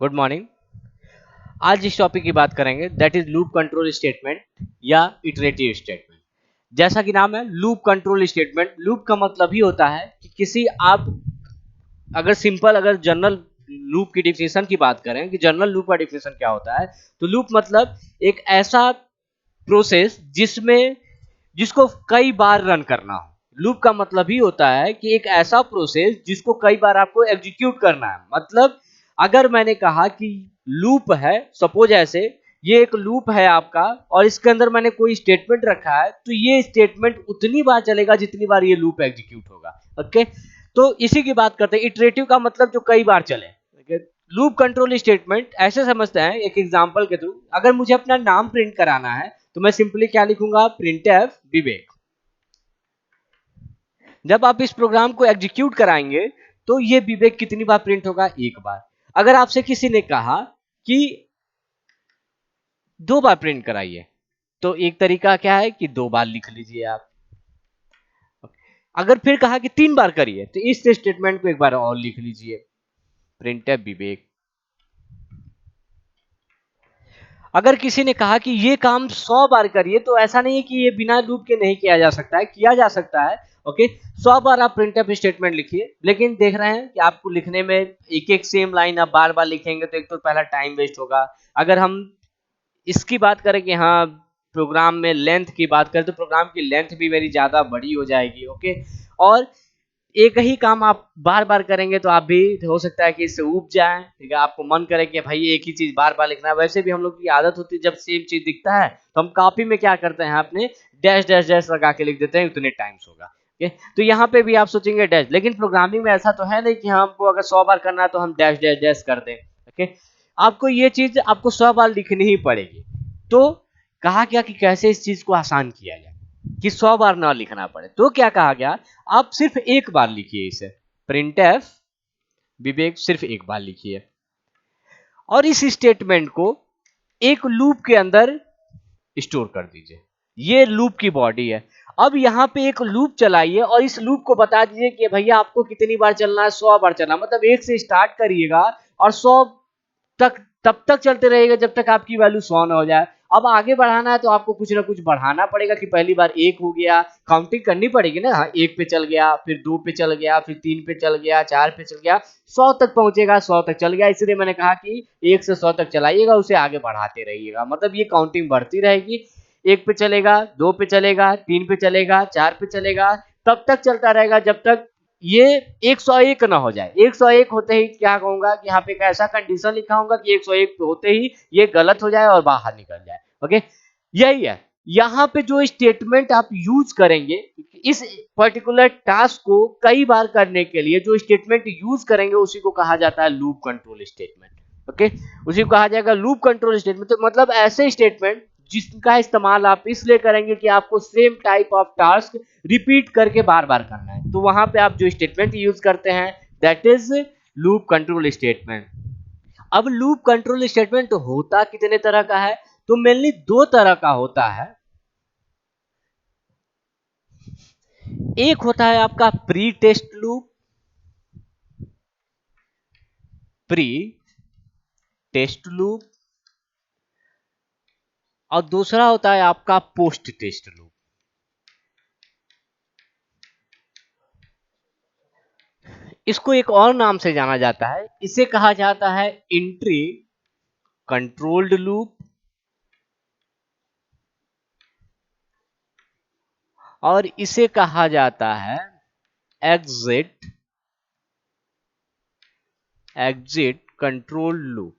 Good morning. आज जिस topic की बात करेंगे that is loop control statement या इटरेटिव स्टेटमेंट। जैसा कि नाम है लूप कंट्रोल स्टेटमेंट, लूप का मतलब ही होता है कि किसी आप अगर जनरल लूप की डिफिनेशन की बात करें कि जनरल लूप का डिफिनेशन क्या होता है, तो लूप मतलब एक ऐसा प्रोसेस जिसको कई बार रन करना हो। लूप का मतलब ही होता है कि एक ऐसा प्रोसेस जिसको कई बार आपको एग्जीक्यूट करना है। मतलब अगर मैंने कहा कि लूप है, सपोज ऐसे ये एक लूप है आपका और इसके अंदर मैंने कोई स्टेटमेंट रखा है, तो ये स्टेटमेंट उतनी बार चलेगा जितनी बार ये लूप एग्जीक्यूट होगा। ओके, तो इसी की बात करते हैं। इटरेटिव का मतलब जो कई बार चले। लूप कंट्रोल स्टेटमेंट ऐसे समझते हैं, एक एग्जांपल के थ्रू। अगर मुझे अपना नाम प्रिंट कराना है तो मैं सिंपली क्या लिखूंगा, प्रिंटफ विवेक। जब आप इस प्रोग्राम को एग्जीक्यूट कराएंगे तो ये विवेक कितनी बार प्रिंट होगा, एक बार। अगर आपसे किसी ने कहा कि 2 बार प्रिंट कराइए, तो एक तरीका क्या है कि 2 बार लिख लीजिए आप। अगर फिर कहा कि 3 बार करिए, तो इस स्टेटमेंट को एक बार और लिख लीजिए, प्रिंटफ विवेक। अगर किसी ने कहा कि ये काम 100 बार करिए, तो ऐसा नहीं है कि ये बिना लूप के नहीं किया जा सकता है, किया जा सकता है। ओके, 100 बार आप प्रिंटफ स्टेटमेंट लिखिए, लेकिन देख रहे हैं कि आपको लिखने में एक एक सेम लाइन आप बार बार लिखेंगे तो एक तो पहला टाइम वेस्ट होगा। अगर हम इसकी बात करें कि हाँ, प्रोग्राम में लेंथ की बात करें तो प्रोग्राम की लेंथ भी मेरी ज़्यादा बड़ी हो जाएगी। ओके, और एक ही काम आप बार बार करेंगे तो आप भी हो सकता है कि इससे ऊब जाएं। ठीक है, आपको मन करे कि भाई एक ही चीज बार बार लिखना है। वैसे भी हम लोग की आदत होती है, जब सेम चीज दिखता है तो हम कॉपी में क्या करते हैं, अपने डैश डैश डैश लगा के लिख देते हैं, उतने टाइम्स होगा। ओके, तो यहाँ पे भी आप सोचेंगे डैश, लेकिन प्रोग्रामिंग में ऐसा तो है नहीं कि हमको अगर 100 बार करना है तो हम डैश डैश डैश कर दें। ओके, आपको ये चीज आपको 100 बार लिखनी ही पड़ेगी। तो कहा गया कि कैसे इस चीज को आसान किया जाए कि 100 बार ना लिखना पड़े। तो क्या कहा गया, आप सिर्फ एक बार लिखिए इसे, प्रिंटफ विवेक सिर्फ एक बार लिखिए और इस स्टेटमेंट को एक लूप के अंदर स्टोर कर दीजिए। ये लूप की बॉडी है। अब यहाँ पे एक लूप चलाइए और इस लूप को बता दीजिए कि भैया आपको कितनी बार चलना है, 100 बार चलना। मतलब एक से स्टार्ट करिएगा और 100 तक तब तक चलते रहेगा जब तक आपकी वैल्यू 100 ना हो जाए। अब आगे बढ़ाना है तो आपको कुछ ना कुछ बढ़ाना पड़ेगा कि पहली बार 1 हो गया, काउंटिंग करनी पड़ेगी ना। हाँ, 1 पे चल गया, फिर 2 पे चल गया, फिर 3 पे चल गया, 4 पे चल गया, 100 तक पहुंचेगा, 100 तक चल गया। इसलिए मैंने कहा कि 1 से 100 तक चलाइएगा, उसे आगे बढ़ाते रहिएगा। मतलब ये काउंटिंग बढ़ती रहेगी। 1 पे चलेगा, 2 पे चलेगा, 3 पे चलेगा, 4 पे चलेगा, तब तक चलता रहेगा जब तक ये 101 ना हो जाए। 101 होते ही क्या कहूंगा कि यहाँ पे एक ऐसा कंडीशन लिखा होगा कि 101 होते ही ये गलत हो जाए और बाहर निकल जाए। ओके, यही है। यहाँ पे जो स्टेटमेंट आप यूज करेंगे, इस पर्टिकुलर टास्क को कई बार करने के लिए जो स्टेटमेंट यूज करेंगे उसी को कहा जाता है लूप कंट्रोल स्टेटमेंट। ओके, उसी को कहा जाएगा लूप कंट्रोल स्टेटमेंट। तो मतलब ऐसे स्टेटमेंट जिसका इस्तेमाल आप इसलिए करेंगे कि आपको same type of task repeat करके बार बार करना है, तो वहां पे आप जो स्टेटमेंट यूज करते हैं that is loop control statement. अब लूप कंट्रोल स्टेटमेंट होता कितने तरह का है, तो मेनली 2 तरह का होता है। एक होता है आपका pre test loop, pre test loop, और दूसरा होता है आपका पोस्ट टेस्ट लूप। इसको एक और नाम से जाना जाता है, इसे कहा जाता है इंट्री कंट्रोल्ड लूप, और इसे कहा जाता है एग्जिट एग्जिट कंट्रोल लूप।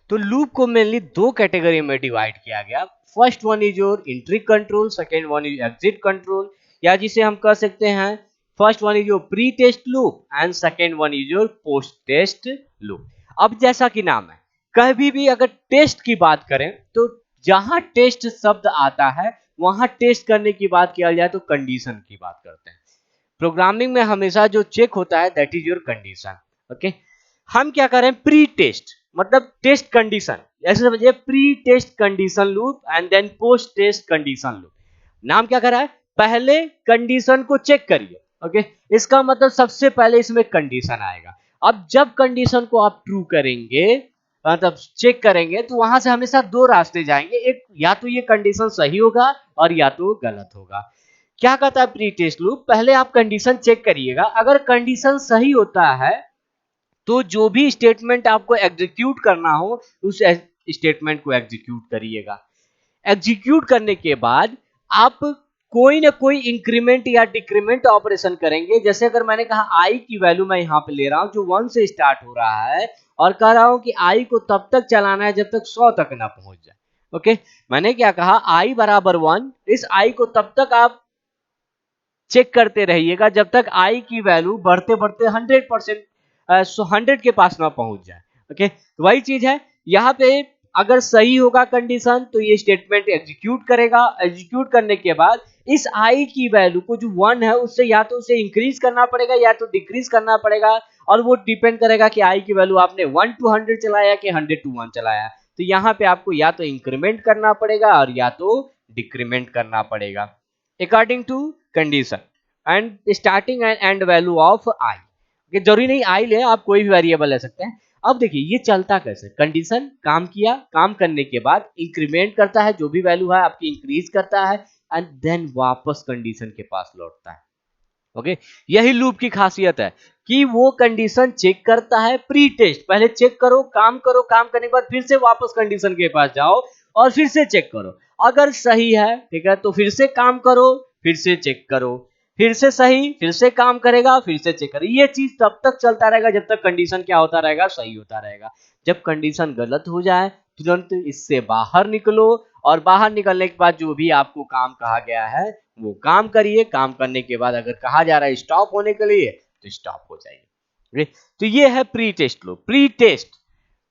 तो लूप को मेनली 2 कैटेगरी में डिवाइड किया गया। First one is your entry control, second one is exit control, या जिसे हम कह सकते हैं first one is your pre test loop and second one is your post test loop. अब जैसा कि नाम है, कभी भी अगर टेस्ट की बात करें तो जहां टेस्ट शब्द आता है वहां टेस्ट करने की बात किया जाए तो कंडीशन की बात करते हैं। प्रोग्रामिंग में हमेशा जो चेक होता है that is your condition. Okay, हम क्या करें, प्री टेस्ट मतलब टेस्ट कंडीशन, ऐसे समझिए pre test condition loop and then post test condition loop. नाम क्या कर रहा है, पहले कंडीशन को चेक करिए। ओके, इसका मतलब सबसे पहले इसमें कंडीशन आएगा। अब जब कंडीशन को आप ट्रू करेंगे मतलब चेक करेंगे तो वहां से हमेशा दो रास्ते जाएंगे, एक या तो ये कंडीशन सही होगा और या तो गलत होगा। क्या कहता है प्री टेस्ट लूप, पहले आप कंडीशन चेक करिएगा, अगर कंडीशन सही होता है तो जो भी स्टेटमेंट आपको एग्जीक्यूट करना हो उस स्टेटमेंट को एग्जीक्यूट करिएगा। एग्जीक्यूट करने के बाद आप कोई ना कोई इंक्रीमेंट या डिक्रीमेंट ऑपरेशन करेंगे। जैसे अगर मैंने कहा आई की वैल्यू मैं यहां पे ले रहा हूं जो 1 से स्टार्ट हो रहा है और कह रहा हूं कि आई को तब तक चलाना है जब तक 100 तक ना पहुंच जाए। ओके, मैंने क्या कहा, आई बराबर 1, इस आई को तब तक आप चेक करते रहिएगा जब तक आई की वैल्यू बढ़ते बढ़ते 100% 100 के पास ना पहुंच जाए। ओके, तो वही चीज है यहाँ पे, अगर सही होगा कंडीशन तो ये स्टेटमेंट एग्जीक्यूट करेगा। एग्जीक्यूट करने के बाद इस आई की वैल्यू को जो 1 है उससे या तो उसे इंक्रीज करना पड़ेगा या तो डिक्रीज करना पड़ेगा, और वो डिपेंड करेगा कि आई की वैल्यू आपने 1 to 100 चलाया कि 100 to 1 चलाया। तो यहाँ पे आपको या तो इंक्रीमेंट करना पड़ेगा और या तो डिक्रीमेंट करना पड़ेगा according to condition and starting and end value of i. जरूरी नहीं आई ले, आप कोई भी वेरिएबल ले सकते हैं। अब देखिए ये चलता कैसे, कंडीशन काम किया, काम करने के बाद इंक्रीमेंट करता है, जो भी वैल्यू है आपकी इंक्रीज करता है एंड देन वापस कंडीशन के पास लौटता है। ओके, यही लूप की खासियत है कि वो कंडीशन चेक करता है। प्री टेस्ट, पहले चेक करो, काम करने के बाद फिर से वापस कंडीशन के पास जाओ और फिर से चेक करो, अगर सही है ठीक है तो फिर से काम करो, फिर से चेक करो, फिर से सही, फिर से काम करेगा, फिर से चेक करेगा। ये चीज तब तक चलता रहेगा जब तक कंडीशन क्या होता रहेगा, सही होता रहेगा। जब कंडीशन गलत हो जाए तुरंत इससे बाहर निकलो और बाहर निकलने के बाद जो भी आपको काम कहा गया है वो काम करिए। काम करने के बाद अगर कहा जा रहा है स्टॉप होने के लिए तो स्टॉप हो जाइए। तो ये है pre test loop.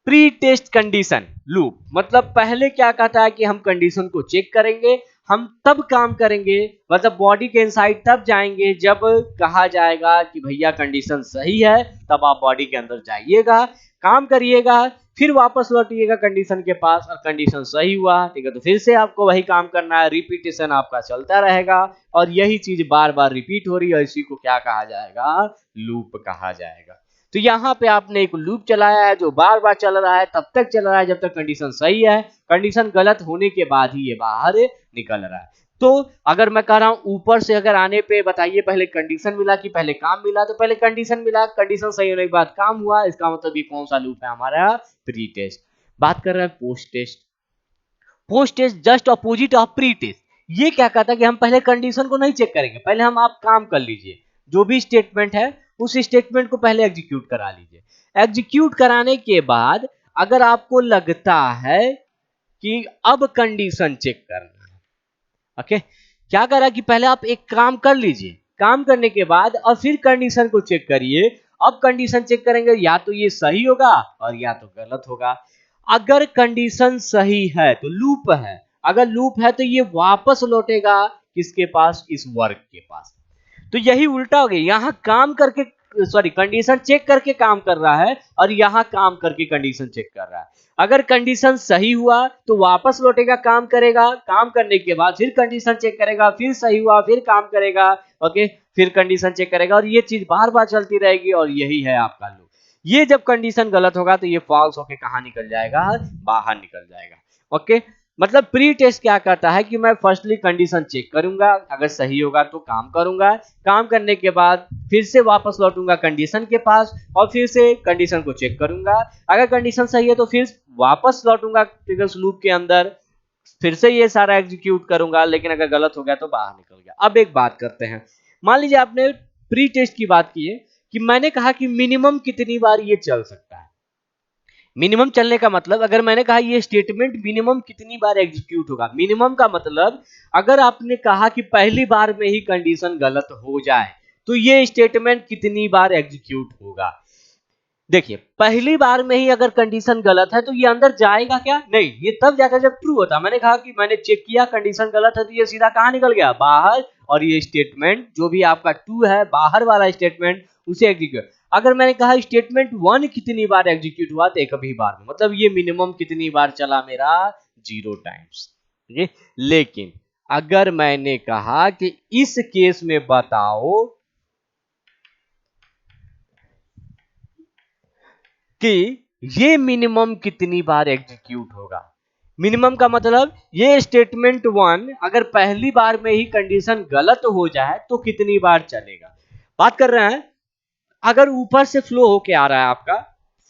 Pre test condition loop मतलब पहले क्या कहता है कि हम कंडीशन को चेक करेंगे, हम तब काम करेंगे, मतलब बॉडी के इनसाइड तब जाएंगे जब कहा जाएगा कि भैया कंडीशन सही है, तब आप बॉडी के अंदर जाइएगा, काम करिएगा, फिर वापस लौटिएगा कंडीशन के पास और कंडीशन सही हुआ ठीक है तो फिर से आपको वही काम करना है। रिपीटेशन आपका चलता रहेगा और यही चीज बार बार रिपीट हो रही है, इसी को क्या कहा जाएगा, लूप कहा जाएगा। तो यहाँ पे आपने एक लूप चलाया है जो बार बार चल रहा है, तब तक चल रहा है जब तक कंडीशन सही है, कंडीशन गलत होने के बाद ही ये बाहर निकल रहा है। तो अगर मैं कह रहा हूं ऊपर से अगर आने पे बताइए पहले कंडीशन मिला कि पहले काम मिला, तो पहले कंडीशन मिला, कंडीशन सही होने के बाद काम हुआ, इसका मतलब ये कौन सा लूप है हमारा, प्री टेस्ट। बात कर रहे हैं post test. Post test just opposite of pre test. ये क्या कहता है कि हम पहले कंडीशन को नहीं चेक करेंगे, पहले हम आप काम कर लीजिए, जो भी स्टेटमेंट है उस स्टेटमेंट को पहले एग्जीक्यूट करा लीजिए। एग्जीक्यूट कराने के बाद अगर आपको लगता है कि अब कंडीशन चेक करना है, ओके, क्या करा कि पहले आप एक काम कर लीजिए, काम करने के बाद और फिर कंडीशन को चेक करिए। अब कंडीशन चेक करेंगे या तो ये सही होगा और या तो गलत होगा। अगर कंडीशन सही है तो लूप है, अगर लूप है तो ये वापस लौटेगा किसके पास, इस वर्क के पास। तो यही उल्टा हो गया, यहां काम करके सॉरी कंडीशन चेक करके काम कर रहा है और यहां काम करके कंडीशन चेक कर रहा है। अगर कंडीशन सही हुआ तो वापस लौटेगा, काम करेगा, काम करने के बाद फिर कंडीशन चेक करेगा, फिर सही हुआ फिर काम करेगा, ओके, फिर कंडीशन चेक करेगा और ये चीज बार बार चलती रहेगी और यही है आपका लूप। ये जब कंडीशन गलत होगा तो ये फॉल्स होके कहां निकल जाएगा, बाहर निकल जाएगा। ओके, मतलब प्री टेस्ट क्या करता है कि मैं फर्स्टली कंडीशन चेक करूंगा, अगर सही होगा तो काम करूंगा, काम करने के बाद फिर से वापस लौटूंगा कंडीशन के पास और फिर से कंडीशन को चेक करूंगा, अगर कंडीशन सही है तो फिर वापस लौटूंगा ट्रिगर्स लूप के अंदर, फिर से ये सारा एग्जीक्यूट करूंगा, लेकिन अगर गलत हो गया तो बाहर निकल गया। अब एक बात करते हैं, मान लीजिए आपने प्री टेस्ट की बात की है कि मैंने कहा कि मिनिमम कितनी बार ये चल सकता है। मिनिमम चलने का मतलब अगर मैंने कहा ये स्टेटमेंट मिनिमम कितनी बार एग्जीक्यूट होगा, मिनिमम का मतलब अगर आपने कहा कि पहली बार में ही कंडीशन गलत हो जाए तो ये स्टेटमेंट कितनी बार एग्जीक्यूट होगा। देखिए पहली बार में ही अगर कंडीशन गलत है तो ये अंदर जाएगा क्या, नहीं, ये तब जाता जब ट्रू होता। मैंने कहा कि मैंने चेक किया कंडीशन गलत है तो ये सीधा कहां निकल गया, बाहर, और ये स्टेटमेंट जो भी आपका ट्रू है बाहर वाला स्टेटमेंट उसे एग्जीक्यूट। अगर मैंने कहा स्टेटमेंट 1 कितनी बार एग्जीक्यूट हुआ तो एक भी बार में, मतलब ये मिनिमम कितनी बार चला मेरा, 0 टाइम्स। लेकिन अगर मैंने कहा कि इस केस में बताओ कि ये मिनिमम कितनी बार एग्जीक्यूट होगा। मिनिमम का मतलब ये स्टेटमेंट 1 अगर पहली बार में ही कंडीशन गलत हो जाए तो कितनी बार चलेगा। बात कर रहे हैं अगर ऊपर से फ्लो होके आ रहा है, आपका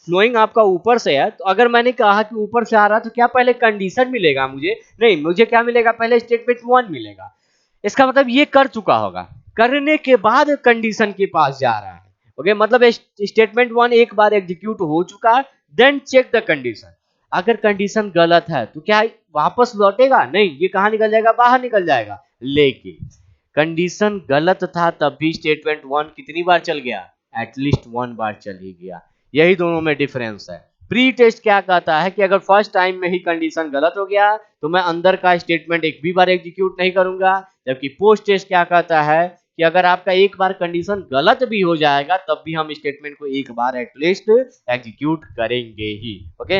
फ्लोइंग आपका ऊपर से है, तो अगर मैंने कहा कि ऊपर से आ रहा है तो क्या पहले कंडीशन मिलेगा मुझे? नहीं, मुझे क्या मिलेगा? पहले स्टेटमेंट 1 मिलेगा। इसका मतलब ये कर चुका होगा, करने के बाद कंडीशन के पास जा रहा है। ओके, मतलब स्टेटमेंट 1 एक बार एग्जीक्यूट हो चुका, देन चेक द कंडीशन। अगर कंडीशन गलत है तो क्या वापस लौटेगा? नहीं, ये कहां निकल जाएगा? बाहर निकल जाएगा। लेकिन कंडीशन गलत था तब भी स्टेटमेंट 1 कितनी बार चल गया? एटलीस्ट 1 बार चल ही गया। यही दोनों में डिफरेंस है। प्री टेस्ट क्या कहता है कि अगर फर्स्ट टाइम में ही कंडीशन गलत हो गया तो मैं अंदर का स्टेटमेंट एक भी बार एग्जीक्यूट नहीं करूंगा, जबकि पोस्ट टेस्ट क्या कहता है कि अगर आपका एक बार कंडीशन गलत भी हो जाएगा तब भी हम स्टेटमेंट को एक बार एटलीस्ट एग्जीक्यूट करेंगे ही। ओके,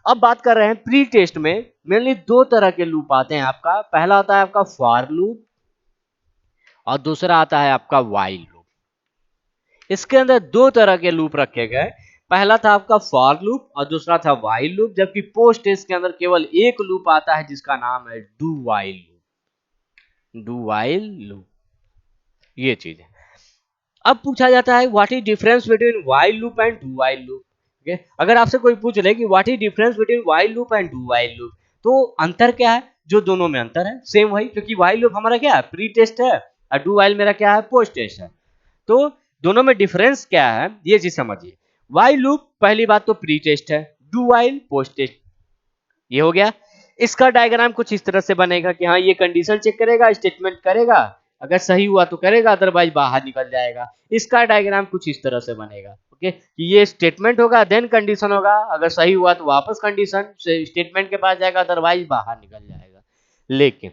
अब बात कर रहे हैं प्री टेस्ट में मेनली दो तरह के लूप आते हैं आपका। पहला होता है आपका फॉर लूप और दूसरा आता है आपका व्हाइल लूप। इसके अंदर दो तरह के लूप रखे गए। पहला था आपका फॉर लूप और दूसरा था व्हाइल लूप, जबकि पोस्ट टेस्ट के अंदर केवल एक लूप आता है जिसका नाम है do while loop. Do while loop, ये चीज है। अब पूछा जाता है what is difference between while loop and do while loop. अगर आपसे कोई पूछ ले कि what is difference between while loop and do while loop, तो अंतर क्या है? जो दोनों में अंतर है सेम वही, क्योंकि व्हाइल लूप हमारा क्या है? प्री टेस्ट है, और डू व्हाइल मेरा क्या है? पोस्ट टेस्ट है। तो दोनों में डिफरेंस क्या है ये चीज समझिए। व्हाइल लूप पहली बात तो प्री टेस्ट है, डू व्हाइल पोस्ट टेस्ट। ये हो गया। इसका डायग्राम कुछ इस तरह से बनेगा कि हाँ, ये कंडीशन चेक करेगा, स्टेटमेंट करेगा, अगर सही हुआ तो करेगा, अदरवाइज बाहर निकल जाएगा। इसका डायग्राम कुछ इस तरह से बनेगा। ओके, कि ये स्टेटमेंट होगा, देन कंडीशन होगा, अगर सही हुआ तो वापस कंडीशन स्टेटमेंट के पास जाएगा, अदरवाइज बाहर निकल जाएगा। लेकिन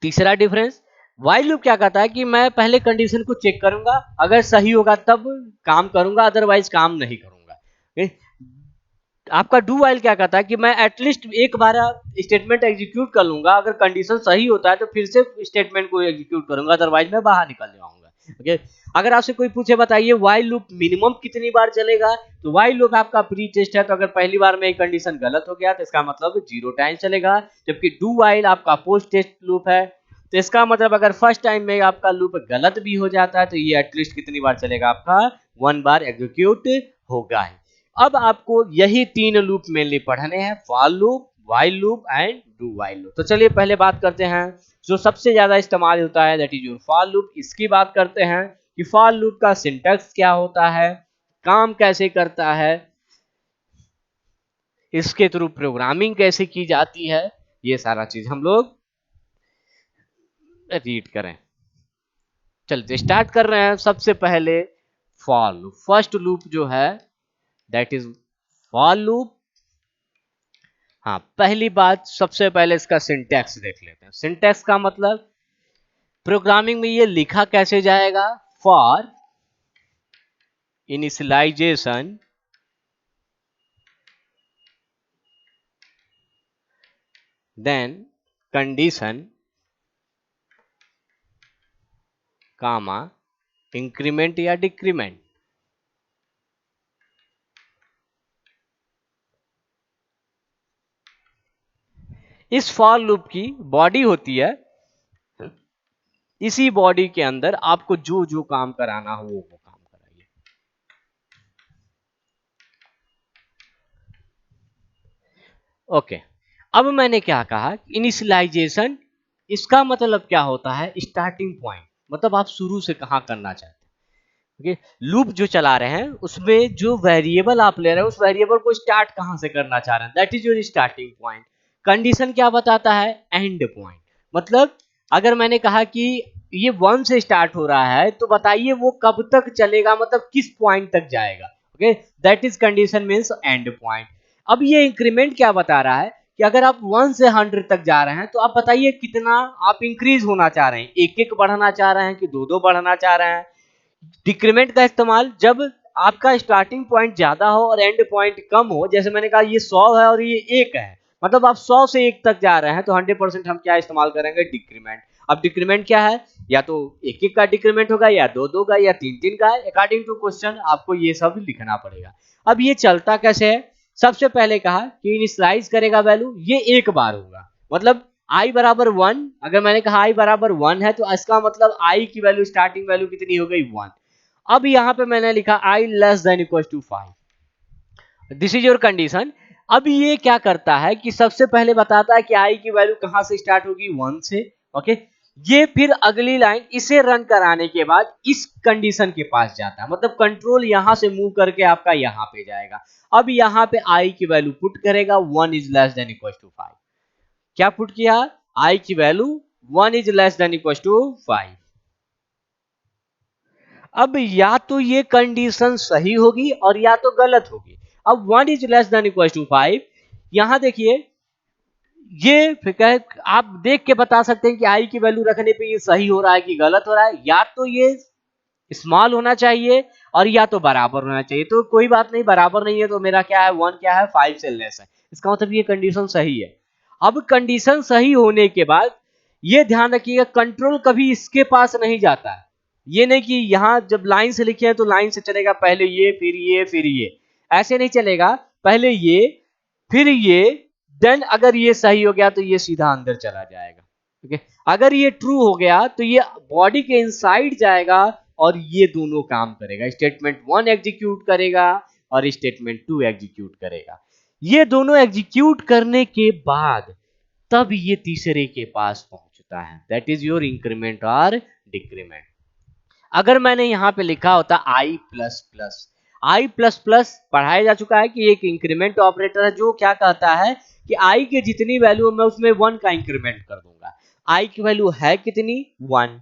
तीसरा डिफरेंस, व्हाइल लूप क्या कहता है कि मैं पहले कंडीशन को चेक करूंगा, अगर सही होगा तब काम करूंगा, अदरवाइज काम नहीं करूंगा। okay? आपका डू व्हाइल क्या कहता है कि मैं एटलीस्ट एक बार स्टेटमेंट एग्जीक्यूट कर लूंगा, अगर कंडीशन सही होता है तो फिर से स्टेटमेंट को एग्जीक्यूट करूंगा, अदरवाइज मैं बाहर निकल जाऊंगा। ओके, अगर आपसे कोई पूछे बताइए व्हाइल लूप मिनिमम कितनी बार चलेगा, तो व्हाइल लूप आपका प्री टेस्ट है, तो अगर पहली बार में कंडीशन गलत हो गया तो इसका मतलब 0 टाइम चलेगा। जबकि डू व्हाइल आपका पोस्ट टेस्ट लूप है, तो इसका मतलब अगर फर्स्ट टाइम में आपका लूप गलत भी हो जाता है तो ये एटलीस्ट कितनी बार चलेगा? आपका 1 बार एग्जीक्यूट होगा। अब आपको यही तीन लूप मेनली पढ़ने हैं, for loop, while loop and do while loop. तो चलिए पहले बात करते हैं जो सबसे ज्यादा इस्तेमाल होता है, that is your for loop. इसकी बात करते हैं कि फॉर लूप का सिंटैक्स क्या होता है, काम कैसे करता है, इसके थ्रू प्रोग्रामिंग कैसे की जाती है, ये सारा चीज हम लोग रीड करें। चलिए स्टार्ट कर रहे हैं। सबसे पहले फॉर लूप, फर्स्ट लूप जो है दैट इज फॉर लूप। हाँ, पहली बात सबसे पहले इसका सिंटैक्स देख लेते हैं। सिंटैक्स का मतलब प्रोग्रामिंग में ये लिखा कैसे जाएगा? For initialisation then condition comma increment या डिक्रीमेंट। इस फॉर लूप की बॉडी होती है, इसी बॉडी के अंदर आपको जो जो काम कराना हो वो काम कराइए। ओके, अब मैंने क्या कहा? इनिशियलाइजेशन, इसका मतलब क्या होता है? स्टार्टिंग पॉइंट, मतलब आप शुरू से कहां करना चाहते हैं। ओके, लूप जो चला रहे हैं उसमें जो वेरिएबल आप ले रहे हैं उस वेरिएबल को स्टार्ट कहां से करना चाह रहे हैं, that is your starting point. Condition क्या बताता है? And point. मतलब अगर मैंने कहा कि ये 1 से स्टार्ट हो रहा है तो बताइए वो कब तक चलेगा, मतलब किस पॉइंट तक जाएगा। Okay, that is condition means and point. अब ये इंक्रीमेंट क्या बता रहा है कि अगर आप 1 से 100 तक जा रहे हैं तो आप बताइए कितना आप इंक्रीज होना चाह रहे हैं, एक एक बढ़ना चाह रहे हैं कि दो दो बढ़ना चाह रहे हैं। डिक्रीमेंट का इस्तेमाल जब आपका स्टार्टिंग पॉइंट ज्यादा हो और एंड पॉइंट कम हो, जैसे मैंने कहा ये 100 है और ये 1 है, मतलब आप 100 से 1 तक जा रहे हैं तो 100% हम क्या इस्तेमाल करेंगे? डिक्रीमेंट। अब डिक्रीमेंट क्या है, या तो एक एक का डिक्रीमेंट होगा या दो दो का या तीन तीन का है, अकॉर्डिंग टू क्वेश्चन आपको ये सब लिखना पड़ेगा। अब ये चलता कैसे है, सबसे पहले कहा कि इनिशियलाइज करेगा वैल्यू, ये एक बार होगा, मतलब i बराबर 1, अगर मैंने कहा i बराबर 1 है तो इसका मतलब i की वैल्यू स्टार्टिंग वैल्यू कितनी हो गई 1। अब यहाँ पे मैंने लिखा i less than equal to 5, this is your condition. अब ये क्या करता है कि सबसे पहले बताता है कि i की वैल्यू कहां से स्टार्ट होगी, 1 से, ओके। ये फिर अगली लाइन इसे रन कराने के बाद इस कंडीशन के पास जाता है, मतलब कंट्रोल यहां से मूव करके आपका यहां पे जाएगा। अब यहां पे i की वैल्यू पुट करेगा 1 is less than equal to 5, क्या पुट किया, i की value 1 is less than equal to 5। अब या तो ये कंडीशन सही होगी और या तो गलत होगी। अब 1 is less than equal to 5, यहां देखिए ये फिर आप देख के बता सकते हैं कि आई की वैल्यू रखने पे ये सही हो रहा है कि गलत हो रहा है, या तो ये स्मॉल होना चाहिए और या तो बराबर होना चाहिए। तो कोई बात नहीं, बराबर नहीं है तो मेरा क्या है 1 क्या है 5 से लेस है, इसका मतलब ये कंडीशन सही है। अब कंडीशन सही होने के बाद ये ध्यान रखिएगा कंट्रोल कभी इसके पास नहीं जाता है, ये नहीं कि यहां जब लाइन से लिखे हैं तो लाइन से चलेगा, पहले ये फिर ये फिर ये, ऐसे नहीं चलेगा, पहले ये फिर ये, देन अगर ये सही हो गया तो ये सीधा अंदर चला जाएगा, ओके। अगर ये ट्रू हो गया तो ये बॉडी के इनसाइड जाएगा और ये दोनों काम करेगा, स्टेटमेंट 1 एग्जीक्यूट करेगा और स्टेटमेंट 2 एग्जीक्यूट करेगा। ये दोनों एग्जीक्यूट करने के बाद तब ये तीसरे के पास पहुंचता है, दैट इज योर इंक्रीमेंट और डिक्रीमेंट। अगर मैंने यहां पे लिखा होता i plus plus, I plus plus पढ़ाया जा चुका है कि एक इंक्रीमेंट ऑपरेटर है जो क्या कहता है कि i के जितनी वैल्यू मैं उसमें 1 का इंक्रीमेंट कर दूंगा। i की वैल्यू है कितनी 1,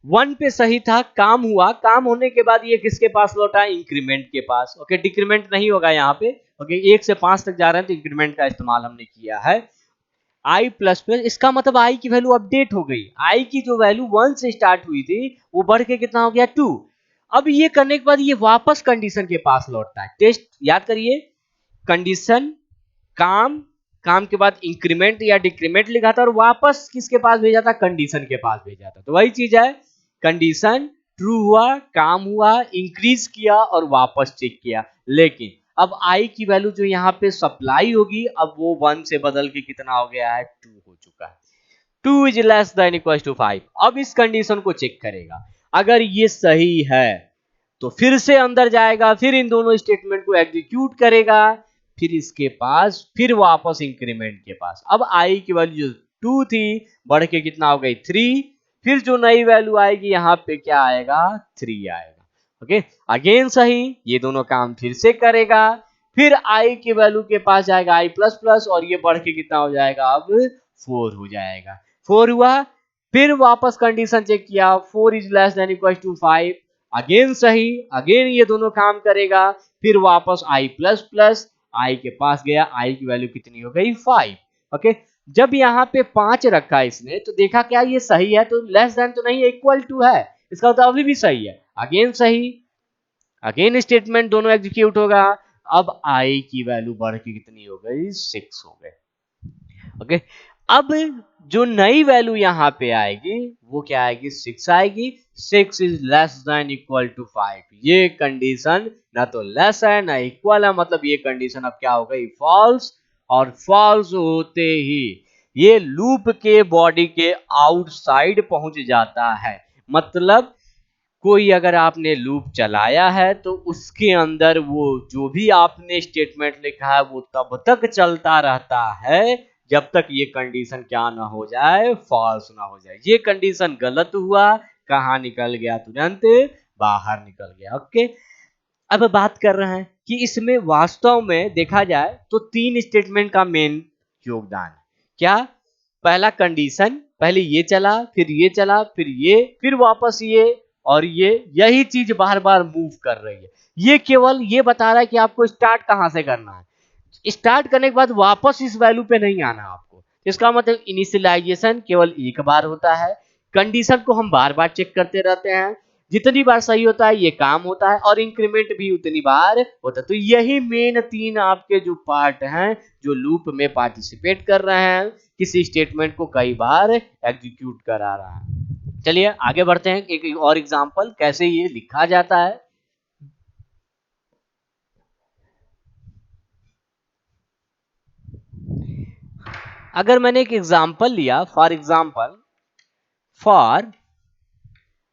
1 पे सही था, काम हुआ, काम होने के बाद ये किसके पास लौटा, इंक्रीमेंट के पास, ओके। डिक्रीमेंट नहीं होगा यहाँ पे, ओके। 1 से 5 तक जा रहे हैं तो इंक्रीमेंट का इस्तेमाल हमने किया है। i प्लस प्लस, इसका मतलब i की वैल्यू अपडेट हो गई, i की जो वैल्यू 1 से स्टार्ट हुई थी वो बढ़ के कितना हो गया 2। अब ये करने के बाद ये वापस कंडीशन के पास लौटता है, टेस्ट याद करिए, कंडीशन, काम, काम के बाद इंक्रीमेंट या डिक्रीमेंट लिखा था और वापस किसके पास भेजा था, कंडीशन के पास भेजा था। तो वही चीज है, कंडीशन ट्रू हुआ, काम हुआ, इंक्रीज किया और वापस चेक किया, लेकिन अब i की वैल्यू जो यहाँ पे सप्लाई होगी अब वो 1 से बदल के कितना हो गया है 2 हो चुका है, 2 is less than equal to 5। अब इस कंडीशन को चेक करेगा, अगर ये सही है तो फिर से अंदर जाएगा, फिर इन दोनों स्टेटमेंट को एग्जीक्यूट करेगा, फिर इसके पास फिर वापस इंक्रीमेंट के पास। अब i की वैल्यू जो 2 थी बढ़ के कितना हो गई 3, फिर जो नई वैल्यू आएगी यहाँ पे क्या आएगा 3 आएगा, ओके। अगेन सही, ये दोनों काम फिर से करेगा, फिर i की वैल्यू के पास जाएगा i प्लस प्लस और ये बढ़ के कितना हो जाएगा अब 4 हो जाएगा, 4 हुआ, फिर वापस कंडीशन चेक किया 4 is less than equal to 5, again सही, अगेन ये दोनों काम करेगा, फिर वापस i प्लस प्लस, i के पास गया, i की वैल्यू कितनी हो गई 5, ओके। जब यहाँ पे 5 रखा इसने तो देखा क्या ये सही है, तो लेस देन तो नहीं है, इक्वल टू है, इसका मतलब अभी भी सही है, अगेन सही, अगेन स्टेटमेंट दोनों एग्जीक्यूट होगा, अब i की वैल्यू बढ़ के कितनी हो गई 6 हो गई, ओके। अब जो नई वैल्यू यहाँ पे आएगी वो क्या आएगी 6 आएगी, 6 is less than equal to 5, ये कंडीशन ना तो लेस है ना इक्वल है, मतलब ये कंडीशन अब क्या हो गई फॉल्स, और फॉल्स होते ही ये लूप के बॉडी के आउटसाइड पहुंच जाता है। मतलब कोई अगर आपने लूप चलाया है तो उसके अंदर वो जो भी आपने स्टेटमेंट लिखा है वो तब तक चलता रहता है जब तक ये कंडीशन क्या ना हो जाए फॉल्स ना हो जाए। ये कंडीशन गलत हुआ, कहाँ निकल गया तुरंत बाहर निकल गया, ओके। अब बात कर रहे हैं कि इसमें वास्तव में देखा जाए तो 3 स्टेटमेंट का मेन योगदान है। क्या, पहला कंडीशन, पहले ये चला फिर ये चला फिर ये फिर वापस ये, और ये यही चीज बार बार मूव कर रही है। ये केवल ये बता रहा है कि आपको स्टार्ट कहां से करना है, स्टार्ट करने के बाद वापस इस वैल्यू पे नहीं आना आपको। इसका मतलब इनिशियलाइजेशन केवल एक बार होता है, कंडीशन को हम बार बार चेक करते रहते हैं, जितनी बार सही होता है ये काम होता है और इंक्रीमेंट भी उतनी बार होता है। तो यही मेन 3 आपके जो पार्ट हैं जो लूप में पार्टिसिपेट कर रहे हैं, किसी स्टेटमेंट को कई बार एग्जीक्यूट करा रहा है। चलिए आगे बढ़ते हैं, एक और एग्जांपल कैसे ये लिखा जाता है। अगर मैंने एक एग्जांपल लिया, फॉर एग्जांपल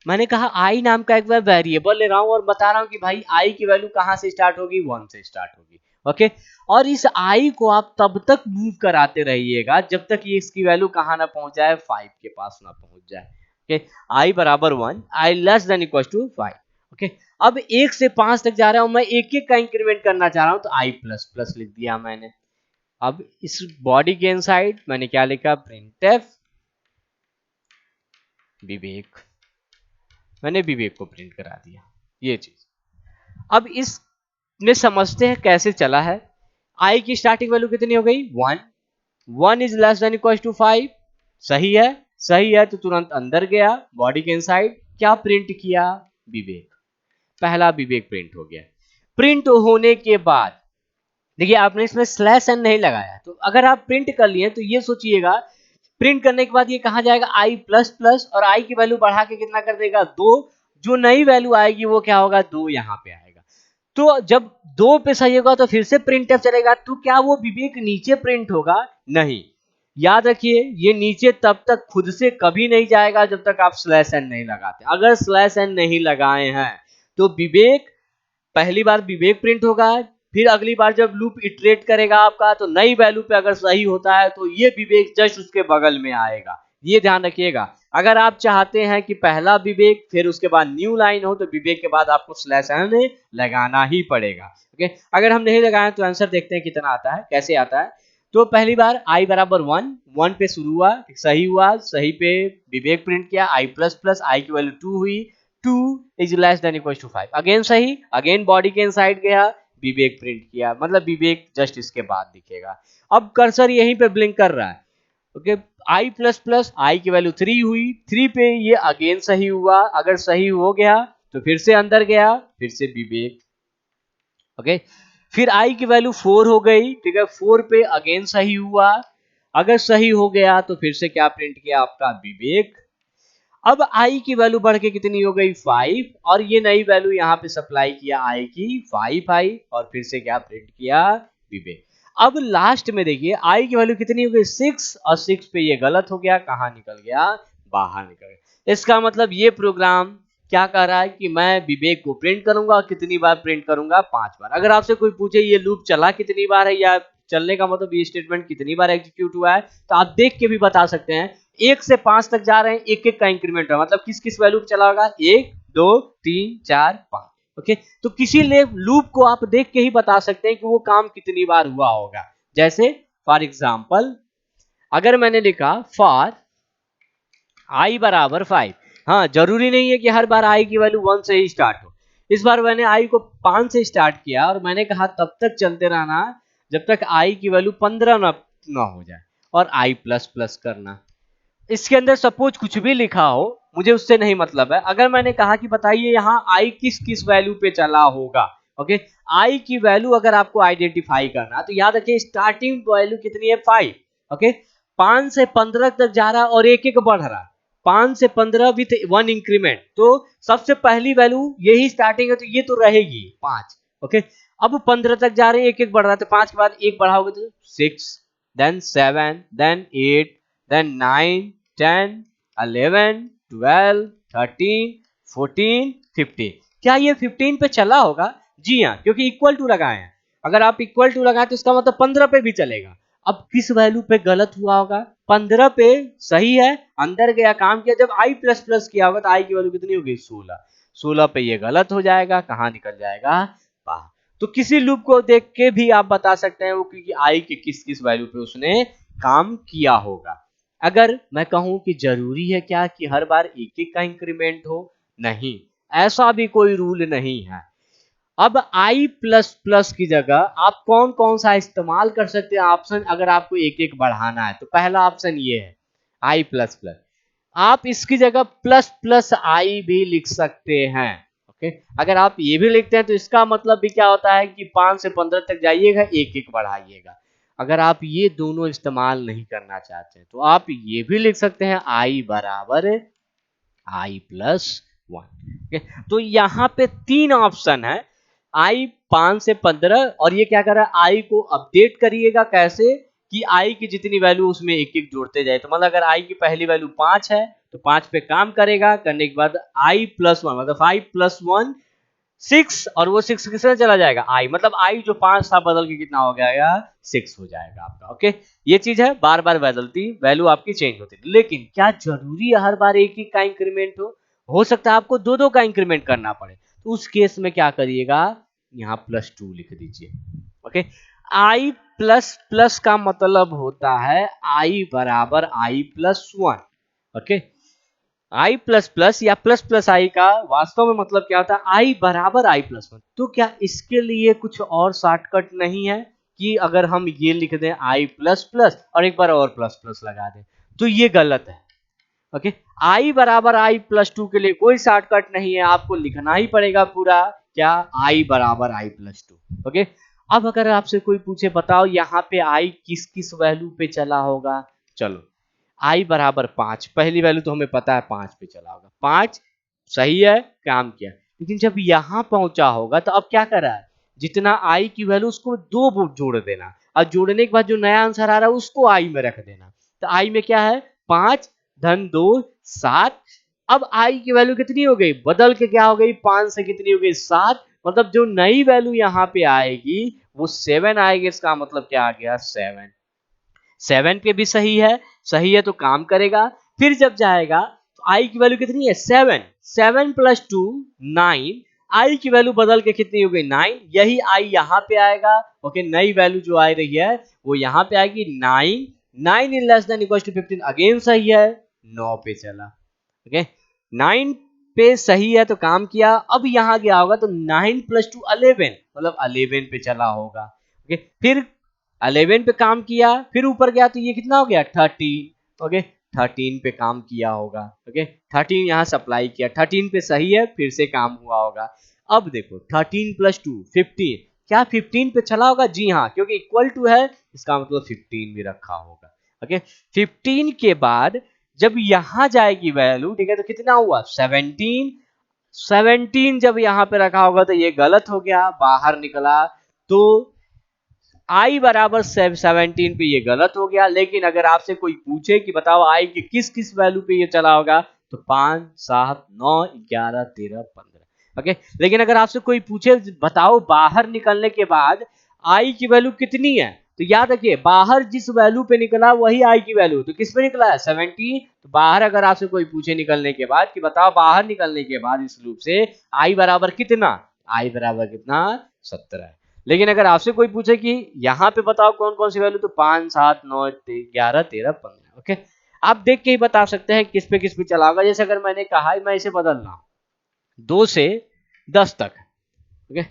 मैंने कहा आई नाम का एक मैं वेरिएबल ले रहा हूं और बता रहा हूं कि भाई आई की वैल्यू कहां से स्टार्ट होगी, 1 से स्टार्ट होगी। ओके, और इस आई को आप तब तक मूव कराते रहिएगा जब तक ये इसकी वैल्यू कहां ना पहुंच जाए, 5 के पास ना पहुंच जाए। ओके, आई बराबर 1, i less than equal to 5। Okay, अब 1 से 5 तक जा रहा हूं, मैं एक एक का इंक्रीमेंट करना चाह रहा हूं, तो आई प्लस प्लस लिख दिया मैंने। अब इस बॉडी के इनसाइड मैंने क्या लिखा, प्रिंटफ विवेक, मैंने विवेक को प्रिंट करा दिया ये चीज। अब इसमें समझते हैं कैसे चला है। आई की स्टार्टिंग वैल्यू कितनी हो गई, 1, 1 is less than equal to 5, सही है, सही है, तो तुरंत अंदर गया, बॉडी के इनसाइड क्या प्रिंट किया, विवेक, पहला विवेक प्रिंट हो गया। प्रिंट होने के बाद देखिए आपने इसमें स्लैश एन नहीं लगाया, तो अगर आप प्रिंट कर लिए तो ये सोचिएगा प्रिंट करने के बाद ये कहां जाएगा, आई प्लस प्लस, और आई की वैल्यू बढ़ा के कितना कर देगा, 2, जो नई वैल्यू आएगी वो क्या होगा, 2 यहाँ पे आएगा। तो जब 2 पे सही होगा तो फिर से प्रिंट चलेगा, तो क्या वो विवेक नीचे प्रिंट होगा, नहीं। याद रखिए ये नीचे तब तक खुद से कभी नहीं जाएगा जब तक आप स्लैश एन नहीं लगाते। अगर स्लैश एन नहीं लगाए हैं तो विवेक, पहली बार विवेक प्रिंट होगा, फिर अगली बार जब लूप इटरेट करेगा आपका तो नई वैल्यू पे अगर सही होता है तो ये विवेक जस्ट उसके बगल में आएगा, ये ध्यान रखिएगा। अगर आप चाहते हैं कि पहला विवेक फिर उसके बाद न्यू लाइन हो तो विवेक के बाद आपको स्लैश एन लगाना ही पड़ेगा। ओके, अगर हम नहीं लगाए तो आंसर देखते हैं कितना आता है, कैसे आता है। तो पहली बार आई बराबर 1, 1 पे शुरू हुआ, सही हुआ, सही पे विवेक प्रिंट किया, आई प्लस प्लस, आई की वैल्यू 2 हुई, 2 is less than equal to 5, again सही, अगेन बॉडी के इनसाइड गया, विवेक प्रिंट किया, मतलब विवेक जस्ट इसके बाद दिखेगा। अब कर्सर यहीं पे ब्लिंक कर रहा है। ओके, आई प्लस प्लस, आई की वैल्यू 3 हुई, 3 पे ये अगेन सही हुआ, अगर सही हो गया तो फिर से अंदर गया, फिर से विवेक। ओके, फिर आई की वैल्यू 4 हो गई, ठीक है, 4 पे अगेन सही हुआ, अगर सही हो गया तो फिर से क्या प्रिंट किया, आपका विवेक। अब आई की वैल्यू बढ़ के कितनी हो गई, 5, और ये नई वैल्यू यहाँ पे सप्लाई किया आई की 5 आई, और फिर से क्या प्रिंट किया, विवेक। अब लास्ट में देखिए आई की वैल्यू कितनी हो गई, 6, और 6 पे ये गलत हो गया, कहाँ निकल गया, बाहर निकल गया। इसका मतलब ये प्रोग्राम क्या कर रहा है कि मैं विवेक को प्रिंट करूंगा, कितनी बार प्रिंट करूंगा, 5 बार। अगर आपसे कोई पूछे ये लूप चला कितनी बार है, या चलने का मतलब ये स्टेटमेंट कितनी बार एग्जीक्यूट हुआ है, तो आप देख के भी बता सकते हैं। 1 से 5 तक जा रहे हैं, एक एक का इंक्रीमेंट है, मतलब किस किस वैल्यू पे चला होगा, 1 2 3 4 5। ओके, तो किसी लूप को आप देख के ही बता सकते हैं कि वो काम कितनी बार हुआ होगा। जैसे फॉर एग्जांपल अगर मैंने लिखा फॉर आई बराबर 5, हाँ जरूरी नहीं है कि हर बार आई की वैल्यू 1 से ही स्टार्ट हो। इस बार मैंने आई को 5 से स्टार्ट किया और मैंने कहा तब तक चलते रहना जब तक आई की वैल्यू 15 ना हो जाए, और आई प्लस प्लस करना। इसके अंदर सपोज कुछ भी लिखा हो, मुझे उससे नहीं मतलब है। अगर मैंने कहा कि बताइए यहाँ आई किस किस वैल्यू पे चला होगा, ओके, आई की वैल्यू अगर आपको आइडेंटिफाई करना तो याद रखिए स्टार्टिंग वैल्यू कितनी है, 5। ओके, 5 से 15 तक जा रहा और एक एक बढ़ रहा, 5 से 15 विथ 1 इंक्रीमेंट, तो सबसे पहली वैल्यू यही स्टार्टिंग है तो ये तो रहेगी 5। ओके, अब 15 तक जा रहे हैं, एक एक बढ़ रहा है, तो 5 के बाद एक बढ़ाओगे तो 6, देन 7, देन 8, देन 9, 10, 11, 12, 13, 14, 15। क्या ये 15 पे चला होगा, जी हाँ, क्योंकि इक्वल टू लगाए हैं। अगर आप इक्वल टू लगाए तो इसका मतलब 15 पे भी चलेगा। अब किस वैल्यू पे गलत हुआ होगा, 15 पे सही है, अंदर गया काम किया, जब आई प्लस प्लस किया होगा तो आई की वैल्यू कितनी होगी, 16, 16 पे ये गलत हो जाएगा, कहाँ निकल जाएगा, बाहर। तो किसी लूप को देख के भी आप बता सकते हैं वो क्योंकि आई के किस किस वैल्यू पे उसने काम किया होगा। अगर मैं कहूं कि जरूरी है क्या कि हर बार एक एक का इंक्रीमेंट हो, नहीं, ऐसा भी कोई रूल नहीं है। अब आई प्लस प्लस की जगह आप कौन कौन सा इस्तेमाल कर सकते हैं ऑप्शन, अगर आपको एक एक बढ़ाना है तो पहला ऑप्शन ये है आई प्लस प्लस। आप इसकी जगह प्लस प्लस आई भी लिख सकते हैं। ओके, अगर आप ये भी लिखते हैं तो इसका मतलब भी क्या होता है कि 5 से 15 तक जाइएगा, एक एक बढ़ाइएगा। अगर आप ये दोनों इस्तेमाल नहीं करना चाहते हैं तो आप ये भी लिख सकते हैं आई बराबर आई प्लस वन। तो यहाँ पे 3 ऑप्शन है, आई 5 से 15, और ये क्या कर रहा है, आई को अपडेट करिएगा कैसे कि आई की जितनी वैल्यू उसमें एक एक जोड़ते जाए। तो मतलब अगर आई की पहली वैल्यू 5 है तो 5 पे काम करेगा, करने के बाद आई प्लस वन मतलब 5 प्लस 1 6, और वो 6 किसमें चला जाएगा, आई, मतलब आई जो 5 था बदल के कितना हो जाएगा, 6 हो जाएगा आपका। ओके, ये चीज है, बार बार बदलती वैल्यू आपकी चेंज होती है, लेकिन क्या जरूरी है हर बार एक ही का इंक्रीमेंट हो सकता है आपको दो दो का इंक्रीमेंट करना पड़े, तो उस केस में क्या करिएगा, यहाँ +2 लिख दीजिए। ओके, आई प्लस प्लस का मतलब होता है आई बराबर आई प्लस वन। ओके, आई प्लस प्लस या प्लस प्लस आई का वास्तव में मतलब क्या होता है, आई बराबर आई प्लस वन। तो क्या इसके लिए कुछ और शॉर्टकट नहीं है कि अगर हम ये लिख दें आई प्लस प्लस और एक बार और प्लस प्लस लगा दें, तो ये गलत है। ओके, आई बराबर आई प्लस टू के लिए कोई शॉर्टकट नहीं है, आपको लिखना ही पड़ेगा पूरा क्या, आई बराबर आई प्लस टू। ओके, अब अगर आपसे कोई पूछे बताओ यहाँ पे आई किस किस वैल्यू पे चला होगा, चलो आई बराबर 5, पहली वैल्यू तो हमें पता है 5 पे चला होगा, 5 सही है, काम किया। लेकिन जब यहां पहुंचा होगा तो अब क्या कर रहा है, जितना आई की वैल्यू उसको 2 जोड़ देना, और जोड़ने के बाद जो नया आंसर आ रहा है उसको आई में रख देना। तो आई में क्या है, 5 धन 2 7। अब आई की वैल्यू कितनी हो गई, बदल के क्या हो गई, 5 से कितनी हो गई, 7, मतलब जो नई वैल्यू यहाँ पे आएगी वो 7 आएगी, इसका मतलब क्या आ गया, 7। 7 पे भी सही है तो काम करेगा। फिर जब जाएगा तो आई की वैल्यू कितनी है, 7, 7 प्लस 2 9, आई की वैल्यू बदल के कितनी हो गई, 9, यही आई यहाँ पे आएगा। ओके, नई वैल्यू जो आ रही है वो यहाँ पे आएगी 9, 9 in less than equal to 15, again सही है, 9 पे चला। ओके, 9 पे सही है तो काम किया। अब यहाँ गया होगा तो 9 प्लस 2 11, मतलब 11 पे चला होगा। ओके, फिर 11 पे काम किया, फिर ऊपर गया तो ये कितना हो गया, 13। ओके, 13 पे काम किया होगा। ओके, 13 यहाँ सप्लाई किया, 13 पे सही है, फिर से काम हुआ होगा। अब देखो 13 प्लस 2 15, क्या 15 पे चला होगा, जी हाँ, क्योंकि इक्वल टू है, इसका मतलब 15 भी रखा होगा। ओके, 15 के बाद जब यहां जाएगी वैल्यू, ठीक है, तो कितना हुआ, 17। 17 जब यहां पे रखा होगा तो ये गलत हो गया, बाहर निकला, तो आई बराबर 17 पे ये गलत हो गया। लेकिन अगर आपसे कोई पूछे कि बताओ आई के किस किस वैल्यू पे ये चला होगा, तो 5 7 9 11 13 15। ओके, लेकिन अगर आपसे कोई पूछे बताओ बाहर निकलने के बाद आई की वैल्यू कितनी है, तो याद रखिए बाहर जिस वैल्यू पे निकला वही आई की वैल्यू, तो किस पे निकला है, 17। तो बाहर अगर आपसे कोई पूछे निकलने के बाद कि बताओ बाहर निकलने के बाद इस लूप से आई बराबर कितना, आई बराबर कितना, 17 है। लेकिन अगर आपसे कोई पूछे कि यहाँ पे बताओ कौन कौन सी वैल्यू, तो 5 7 9 11 13 15। ओके, आप देख के ही बता सकते हैं किस पे चला होगा। जैसे अगर मैंने कहा मैं इसे बदल रहा हूं 2 से 10 तक। ओके,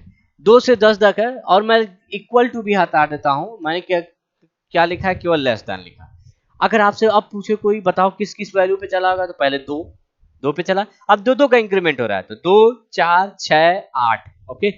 2 से 10 तक है, और मैं इक्वल टू भी हटा देता हूं, मैंने क्या क्या लिखा है, केवल लेस देन लिखा। अगर आपसे अब पूछे कोई बताओ किस किस वैल्यू पे चला होगा, तो पहले 2 पे चला, अब 2 2 का इंक्रीमेंट हो रहा है, तो 2 4 6 8। ओके,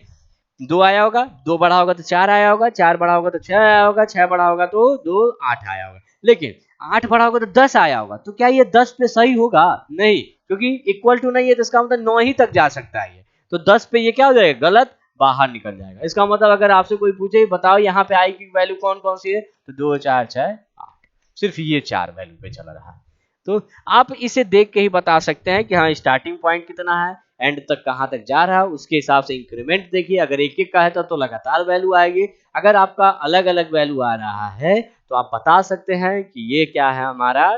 2 आया होगा, 2 बढ़ा होगा तो 4 आया होगा, 4 बढ़ा होगा तो 6 आया होगा, 6 बढ़ा होगा तो 2 8 आया होगा। लेकिन 8 बढ़ा होगा तो 10 आया होगा, तो क्या ये 10 पे सही होगा, नहीं, क्योंकि इक्वल टू नहीं है, तो इसका मतलब 9 ही तक जा सकता है ये, तो 10 पे ये क्या हो जाएगा, गलत, बाहर निकल जाएगा। इसका मतलब अगर आपसे कोई पूछे बताओ यहाँ पे आई की वैल्यू कौन कौन सी है, तो 2 4 6 8, सिर्फ ये 4 वैल्यू पे चल रहा है। तो आप इसे देख के ही बता सकते हैं कि हाँ स्टार्टिंग पॉइंट कितना है, एंड तक कहां तक जा रहा है, उसके हिसाब से इंक्रीमेंट देखिए। अगर एक एक का है तो लगातार वैल्यू आएगी, अगर आपका अलग अलग वैल्यू आ रहा है तो आप बता सकते हैं कि ये क्या है हमारा,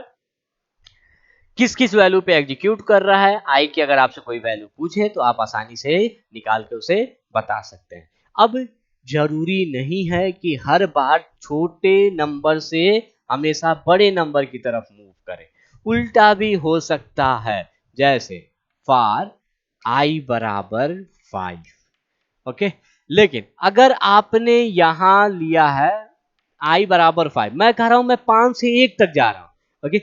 किस किस वैल्यू पे एग्जीक्यूट कर रहा है। आई की अगर आपसे कोई वैल्यू पूछे तो आप आसानी से निकाल के उसे बता सकते हैं। अब जरूरी नहीं है कि हर बार छोटे नंबर से हमेशा बड़े नंबर की तरफ मूव करें, उल्टा भी हो सकता है। जैसे फॉर आई बराबर 5। ओके, लेकिन अगर आपने यहां लिया है आई बराबर 5, मैं कह रहा हूं मैं 5 से 1 तक जा रहा हूं। ओके,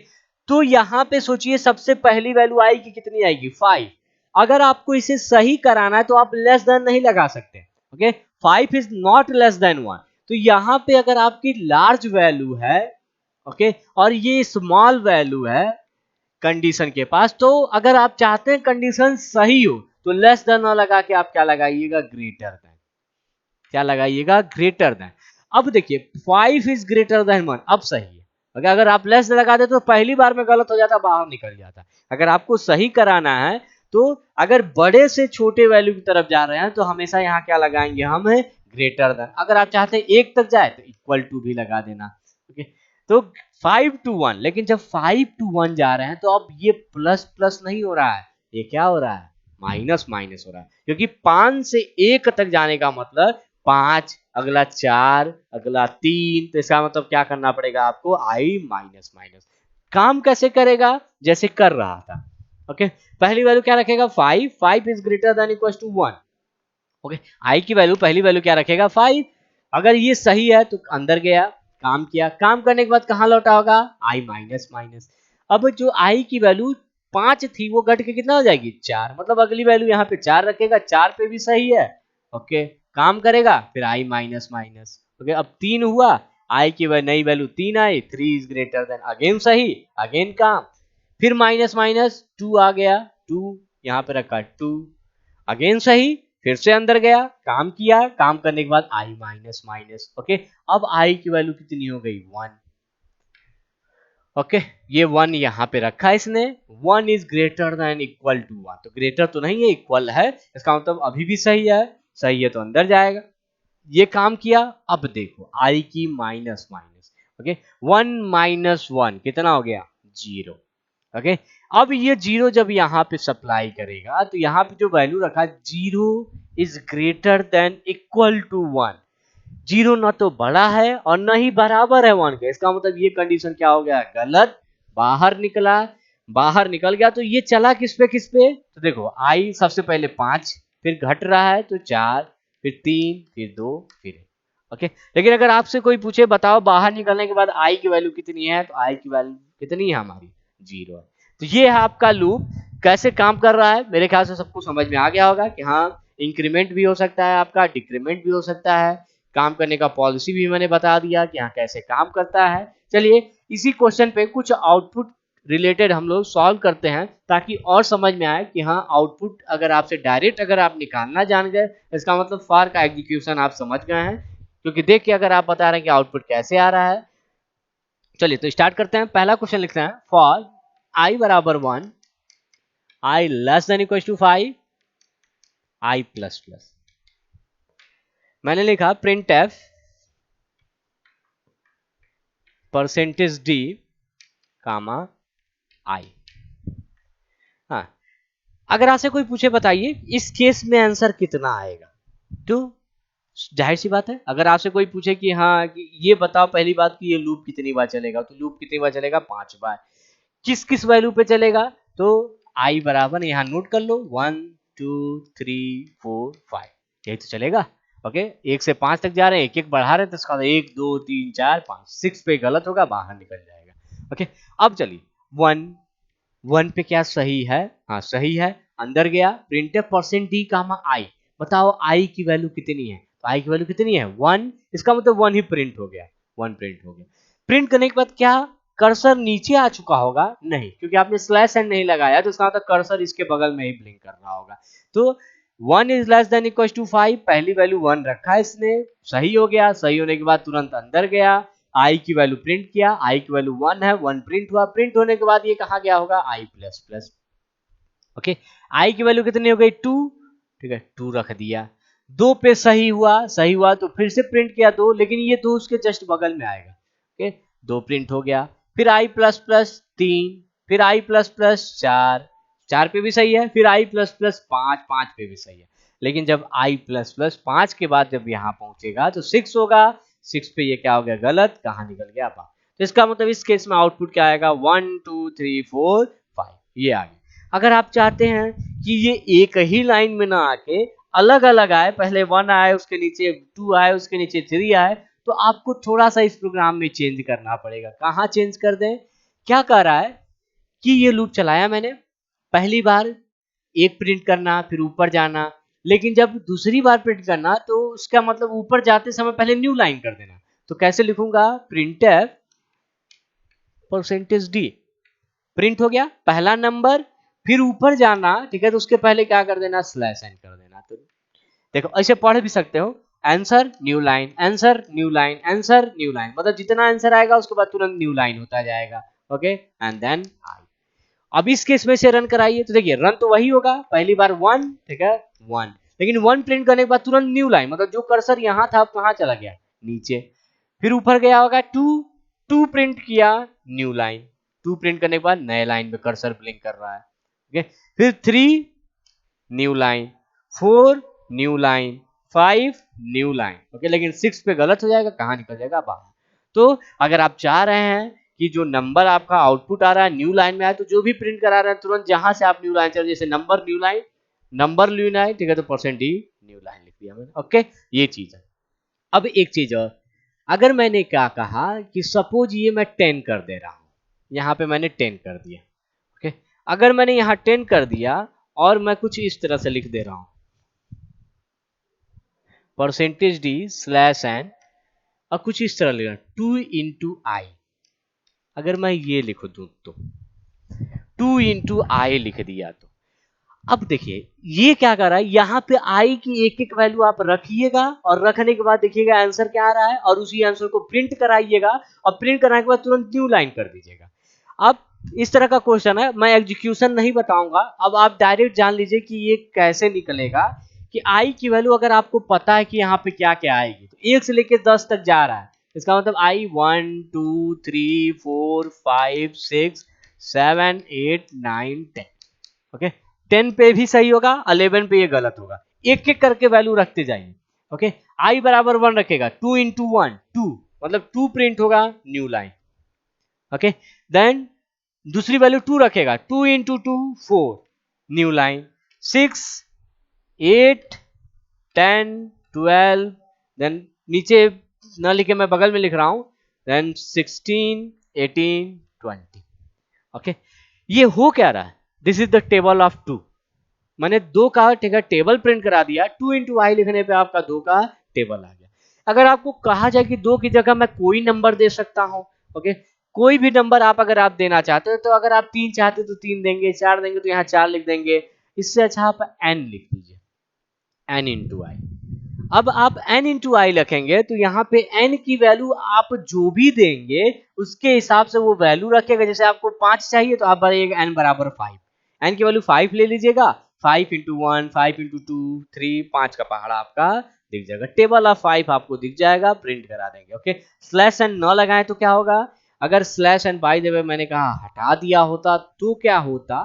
तो यहाँ पे सोचिए सबसे पहली वैल्यू आई की कितनी आएगी 5। अगर आपको इसे सही कराना है तो आप लेस देन नहीं लगा सकते, okay 5 is not less than 1। तो यहाँ पे अगर आपकी लार्ज वैल्यू है, ओके और ये स्मॉल वैल्यू है कंडीशन के पास, तो अगर आप चाहते हैं कंडीशन सही हो तो लेस देन लगा के आप क्या लगाइएगा ग्रेटर देन, क्या लगाइएगा ग्रेटर देन। अब देखिए 5 इज ग्रेटर देन 1, अब सही है। अगर आप लेस लगा दे तो पहली बार में गलत हो जाता, बाहर निकल जाता। अगर आपको सही कराना है तो अगर बड़े से छोटे वैल्यू की तरफ जा रहे हैं तो हमेशा यहाँ क्या लगाएंगे हम ग्रेटर देन। अगर आप चाहते हैं 1 तक जाए तो इक्वल टू भी लगा देना, ओके। तो 5 to 1, लेकिन जब 5 to 1 जा रहे हैं तो अब ये प्लस प्लस नहीं हो रहा है, ये क्या हो रहा है माइनस माइनस हो रहा है, क्योंकि 5 से 1 तक जाने का मतलब 5, अगला 4, अगला 3, तो इसका मतलब क्या करना पड़ेगा आपको आई माइनस माइनस। काम कैसे करेगा जैसे कर रहा था, ओके। पहली वैल्यू क्या रखेगा 5, 5 is greater than equal to 1, okay. I की वैल्यू पहली वैल्यू क्या रखेगा 5। अगर ये सही है तो अंदर गया, काम किया, काम करने के बाद कहां लौटा होगा आई माइनस माइनस। अब जो आई की वैल्यू 5 थी वो घट के कितना हो जाएगी 4, मतलब अगली वैल्यू यहाँ पे 4 रखेगा, 4 पे भी सही है, ओके। काम करेगा फिर आई माइनस माइनस, ओके। अब 3 हुआ, आई की नई value 3 I, 3 is greater then, again सही, अगेन काम, फिर माइनस माइनस 2 आ गया, 2 यहाँ पे रखा 2, अगेन सही, फिर से अंदर गया, काम किया, काम करने के बाद आई माइनस माइनस, ओके। अब आई की वैल्यू कितनी हो गई 1, ओके। ये 1 यहाँ पे रखा इसने, 1 is greater than equal to 1, तो ग्रेटर तो नहीं है इक्वल है, इसका मतलब अभी भी सही है, सही है तो अंदर जाएगा। ये काम किया, अब देखो आई की माइनस माइनस, ओके 1 माइनस 1 कितना हो गया 0, ओके। अब ये 0 जब यहाँ पे सप्लाई करेगा तो यहाँ पे जो वैल्यू रखा 0 is greater than equal to 1, 0 ना तो बड़ा है और ना ही बराबर है 1 के, इसका मतलब ये कंडीशन क्या हो गया गलत, बाहर निकला। बाहर निकल गया तो ये चला किस पे, तो देखो आई सबसे पहले 5, फिर घट रहा है तो 4, फिर 3, फिर 2, फिर 1, ओके। लेकिन अगर आपसे कोई पूछे बताओ बाहर निकलने के बाद आई की वैल्यू कितनी है, तो आई की वैल्यू कितनी है हमारी 0 है। तो ये है आपका लूप कैसे काम कर रहा है। मेरे ख्याल से सबको समझ में आ गया होगा कि हाँ इंक्रीमेंट भी हो सकता है आपका, डिक्रीमेंट भी हो सकता है, काम करने का पॉलिसी भी मैंने बता दिया कि हाँ कैसे काम करता है। चलिए इसी क्वेश्चन पे कुछ आउटपुट रिलेटेड हम लोग सॉल्व करते हैं ताकि और समझ में आए कि हाँ आउटपुट अगर आपसे डायरेक्ट अगर आप निकालना जान गए इसका मतलब फॉर का एग्जीक्यूशन आप समझ गए हैं, क्योंकि देख के अगर आप बता रहे हैं कि आउटपुट कैसे आ रहा है। चलिए तो स्टार्ट करते हैं। पहला क्वेश्चन लिखते हैं फॉर आई बराबर 1, i less than equal to 5, i plus plus. मैंने लिखा print f percentage d comma i. हाँ अगर आपसे कोई पूछे बताइए इस केस में आंसर कितना आएगा, तो जाहिर सी बात है अगर आपसे कोई पूछे कि हाँ कि ये बताओ पहली बात कि ये लूप कितनी बार चलेगा, तो लूप कितनी बार चलेगा 5 बार। किस किस वैल्यू पे चलेगा, तो आई बराबर यहाँ नोट कर लो 1 2 3 4 5, यही तो चलेगा, ओके। 1 से 5 तक जा रहे हैं, एक एक बढ़ा रहे हैं तो इसका 1 2 3 4 5, 6 पे गलत होगा बाहर निकल जाएगा, ओके। अब चलिए 1 पे क्या सही है, हाँ सही है, अंदर गया, प्रिंटफ परसेंट डी कामा आई, बताओ आई की वैल्यू कितनी है, तो आई की वैल्यू कितनी है 1, इसका मतलब 1 ही प्रिंट हो गया, 1 प्रिंट हो गया। प्रिंट करने के बाद क्या कर्सर नीचे आ चुका होगा, नहीं क्योंकि आपने स्लैश एंड नहीं लगाया तो इसका मतलब कर्सर इसके बगल में ही ब्लिंक कर रहा होगा। तो 1 is less than equal to 5, पहली वैल्यू 1 रखा है इसने, सही हो गया, सही होने के बाद तुरंत अंदर गया, आई की वैल्यू प्रिंट किया, आई की वैल्यू 1 है, 1 प्रिंट हुआ, प्रिंट होने के बाद ये कहा गया होगा आई प्लस प्लस, ओके। आई की वैल्यू कितनी हो गई 2, ठीक है 2 रख दिया, 2 पे सही हुआ, सही हुआ तो फिर से प्रिंट किया 2, लेकिन ये 2 उसके जस्ट बगल में आएगा, ओके 2 प्रिंट हो गया, फिर आई प्लस प्लस 3, फिर आई प्लस प्लस 4, 4 पे भी सही है, फिर आई प्लस प्लस 5, 5 पे भी सही है, लेकिन जब आई प्लस प्लस 5 के बाद जब यहाँ पहुंचेगा तो 6 होगा, 6 पे ये क्या हो गया गलत, कहाँ निकल गया बाहर, तो इसका मतलब इस केस में आउटपुट क्या आएगा 1 2 3 4 5, ये आ गया। अगर आप चाहते हैं कि ये एक ही लाइन में ना आके अलग अलग आए, पहले 1 आए उसके नीचे 2 आए उसके नीचे 3 आए, तो आपको थोड़ा सा इस प्रोग्राम में चेंज करना पड़ेगा। कहाँ चेंज कर दें, क्या कह रहा है कि ये लूप चलाया मैंने, पहली बार एक प्रिंट करना फिर ऊपर जाना, लेकिन जब दूसरी बार प्रिंट करना तो उसका मतलब ऊपर जाते समय पहले न्यू लाइन कर देना। तो कैसे लिखूंगा, प्रिंटफ परसेंटेज डी, प्रिंट हो गया पहला नंबर, फिर ऊपर जाना, ठीक है, तो उसके पहले क्या कर देना, स्लैश एन कर देना। तो देखो ऐसे पढ़ भी सकते हो, answer new line, answer new line, answer new line, मतलब जितना आंसर आएगा उसके बाद तुरंत न्यू लाइन होता जाएगा। Okay and then i. अब इस केस में से रन कराइए तो देखिए रन तो वही होगा, पहली बार 1, ठीक है 1, लेकिन 1 प्रिंट करने के बाद तुरंत न्यू लाइन, मतलब जो कर्सर यहाँ था कहाँ चला गया, नीचे, फिर ऊपर गया होगा 2, 2 प्रिंट किया, न्यू लाइन, 2 प्रिंट करने के बाद नए लाइन में कर्सर ब्लिंक कर रहा है। ओके फिर 3 new line, 4 new line, 5 new line. Okay लेकिन 6 पे गलत हो जाएगा, कहाँ निकल जाएगा बाहर। तो अगर आप चाह रहे हैं कि जो नंबर आपका आउटपुट आ रहा है न्यू लाइन में आए, तो जो भी प्रिंट करा रहे हैं तुरंत जहां से आप न्यू लाइन चल, जैसे number new line, number new line, ठीक है, तो परसेंट डी न्यू लाइन लिख दिया मैंने। ओके ये चीज है। अब एक चीज और, अगर मैंने क्या कहा कि सपोज ये मैं 10 कर दे रहा हूं, यहां पे मैंने 10 कर दिया। ओके अगर मैंने यहां 10 कर दिया और मैं कुछ इस तरह से लिख दे रहा हूं, परसेंटेज डी स्लैश एन, और कुछ इस तरह लिखना 2 इंटू आई, अगर मैं ये लिख दूं तो 2 इंटू आई लिख दिया, तो अब देखिए ये क्या कर रहा है, यहाँ पे आई की एक एक वैल्यू आप रखिएगा और रखने के बाद देखिएगा आंसर क्या आ रहा है, और उसी आंसर को प्रिंट कराइएगा और प्रिंट कराने के बाद तुरंत न्यू लाइन कर दीजिएगा। अब इस तरह का क्वेश्चन है, मैं एग्जीक्यूशन नहीं बताऊंगा, अब आप डायरेक्ट जान लीजिए कि ये कैसे निकलेगा। कि आई की वैल्यू अगर आपको पता है कि यहाँ पे क्या क्या आएगी, तो 1 से लेकर 10 तक जा रहा है, इसका मतलब आई 1 2 3 4 5 6 7 8 9 10। ओके 10 पे भी सही होगा, 11 पे ये गलत होगा, एक एक करके वैल्यू रखते जाइए। ओके आई बराबर 1 रखेगा, 2 इंटू 1 2, मतलब 2 प्रिंट होगा न्यू लाइन। ओके देन दूसरी वैल्यू 2 रखेगा, 2 इंटू 2 4 न्यू लाइन, 6 8 10 12, देन नीचे न लिखे मैं बगल में लिख रहा हूं, देन 16 18 20। ओके ये हो क्या रहा है, this is the table of 2, मैंने 2 का ठीक है टेबल प्रिंट करा दिया, 2 इंटू आई लिखने पे आपका 2 का टेबल आ गया। अगर आपको कहा जाए कि 2 की जगह मैं कोई नंबर दे सकता हूं, ओके कोई भी नंबर आप अगर आप देना चाहते हो, तो अगर आप 3 चाहते हो तो 3 देंगे, 4 देंगे तो यहाँ 4 लिख देंगे, इससे अच्छा आप n लिख दीजिए, n इंटू आई। अब आप n इंटू आई रखेंगे तो यहाँ पे n की वैल्यू आप जो भी देंगे उसके हिसाब से वो वैल्यू रखेगा, जैसे आपको 5 चाहिए तो आप भरेगा n बराबर 5, n की वैल्यू 5 ले लीजिएगा, 5 इंटू 1 5 इंटू 2 3, 5 का पहाड़ा आपका दिख जाएगा, टेबल ऑफ 5 आपको दिख जाएगा, प्रिंट करा देंगे। ओके स्लैश एन न लगाएं तो क्या होगा, अगर slash n by the way मैंने कहा हटा दिया होता तो क्या होता,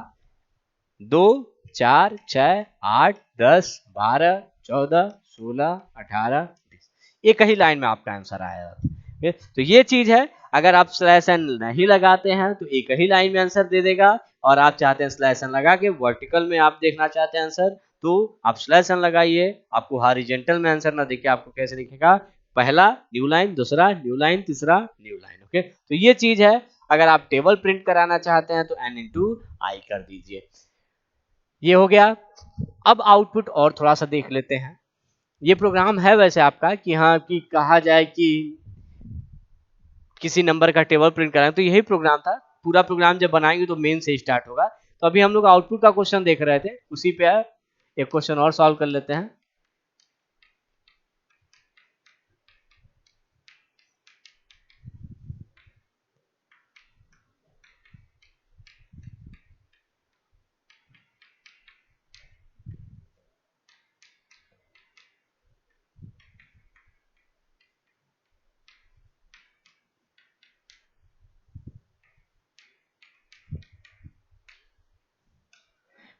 2 4 6 8 10 12 14 16 18 20, एक ही लाइन में आपका आंसर आएगा। तो ये चीज है, अगर आप स्लैश एन नहीं लगाते हैं तो एक ही लाइन में आंसर दे देगा, और आप चाहते हैं स्लैश एन लगा के वर्टिकल में आप देखना चाहते हैं आंसर, तो आप स्लैश एन लगाइए, आपको हॉरिजॉन्टल में आंसर ना दिखे, आपको कैसे दिखेगा, पहला न्यू लाइन, दूसरा न्यू लाइन, तीसरा न्यू लाइन। ओके तो ये चीज है, अगर आप टेबल प्रिंट कराना चाहते हैं तो n इंटू आई कर दीजिए। ये हो गया। अब आउटपुट और थोड़ा सा देख लेते हैं। ये प्रोग्राम है वैसे आपका कि हाँ कि कहा जाए कि किसी नंबर का टेबल प्रिंट कराएं, तो यही प्रोग्राम था, पूरा प्रोग्राम जब बनाएंगे तो मेन से स्टार्ट होगा। तो अभी हम लोग आउटपुट का क्वेश्चन देख रहे थे, उसी पे एक क्वेश्चन और सॉल्व कर लेते हैं।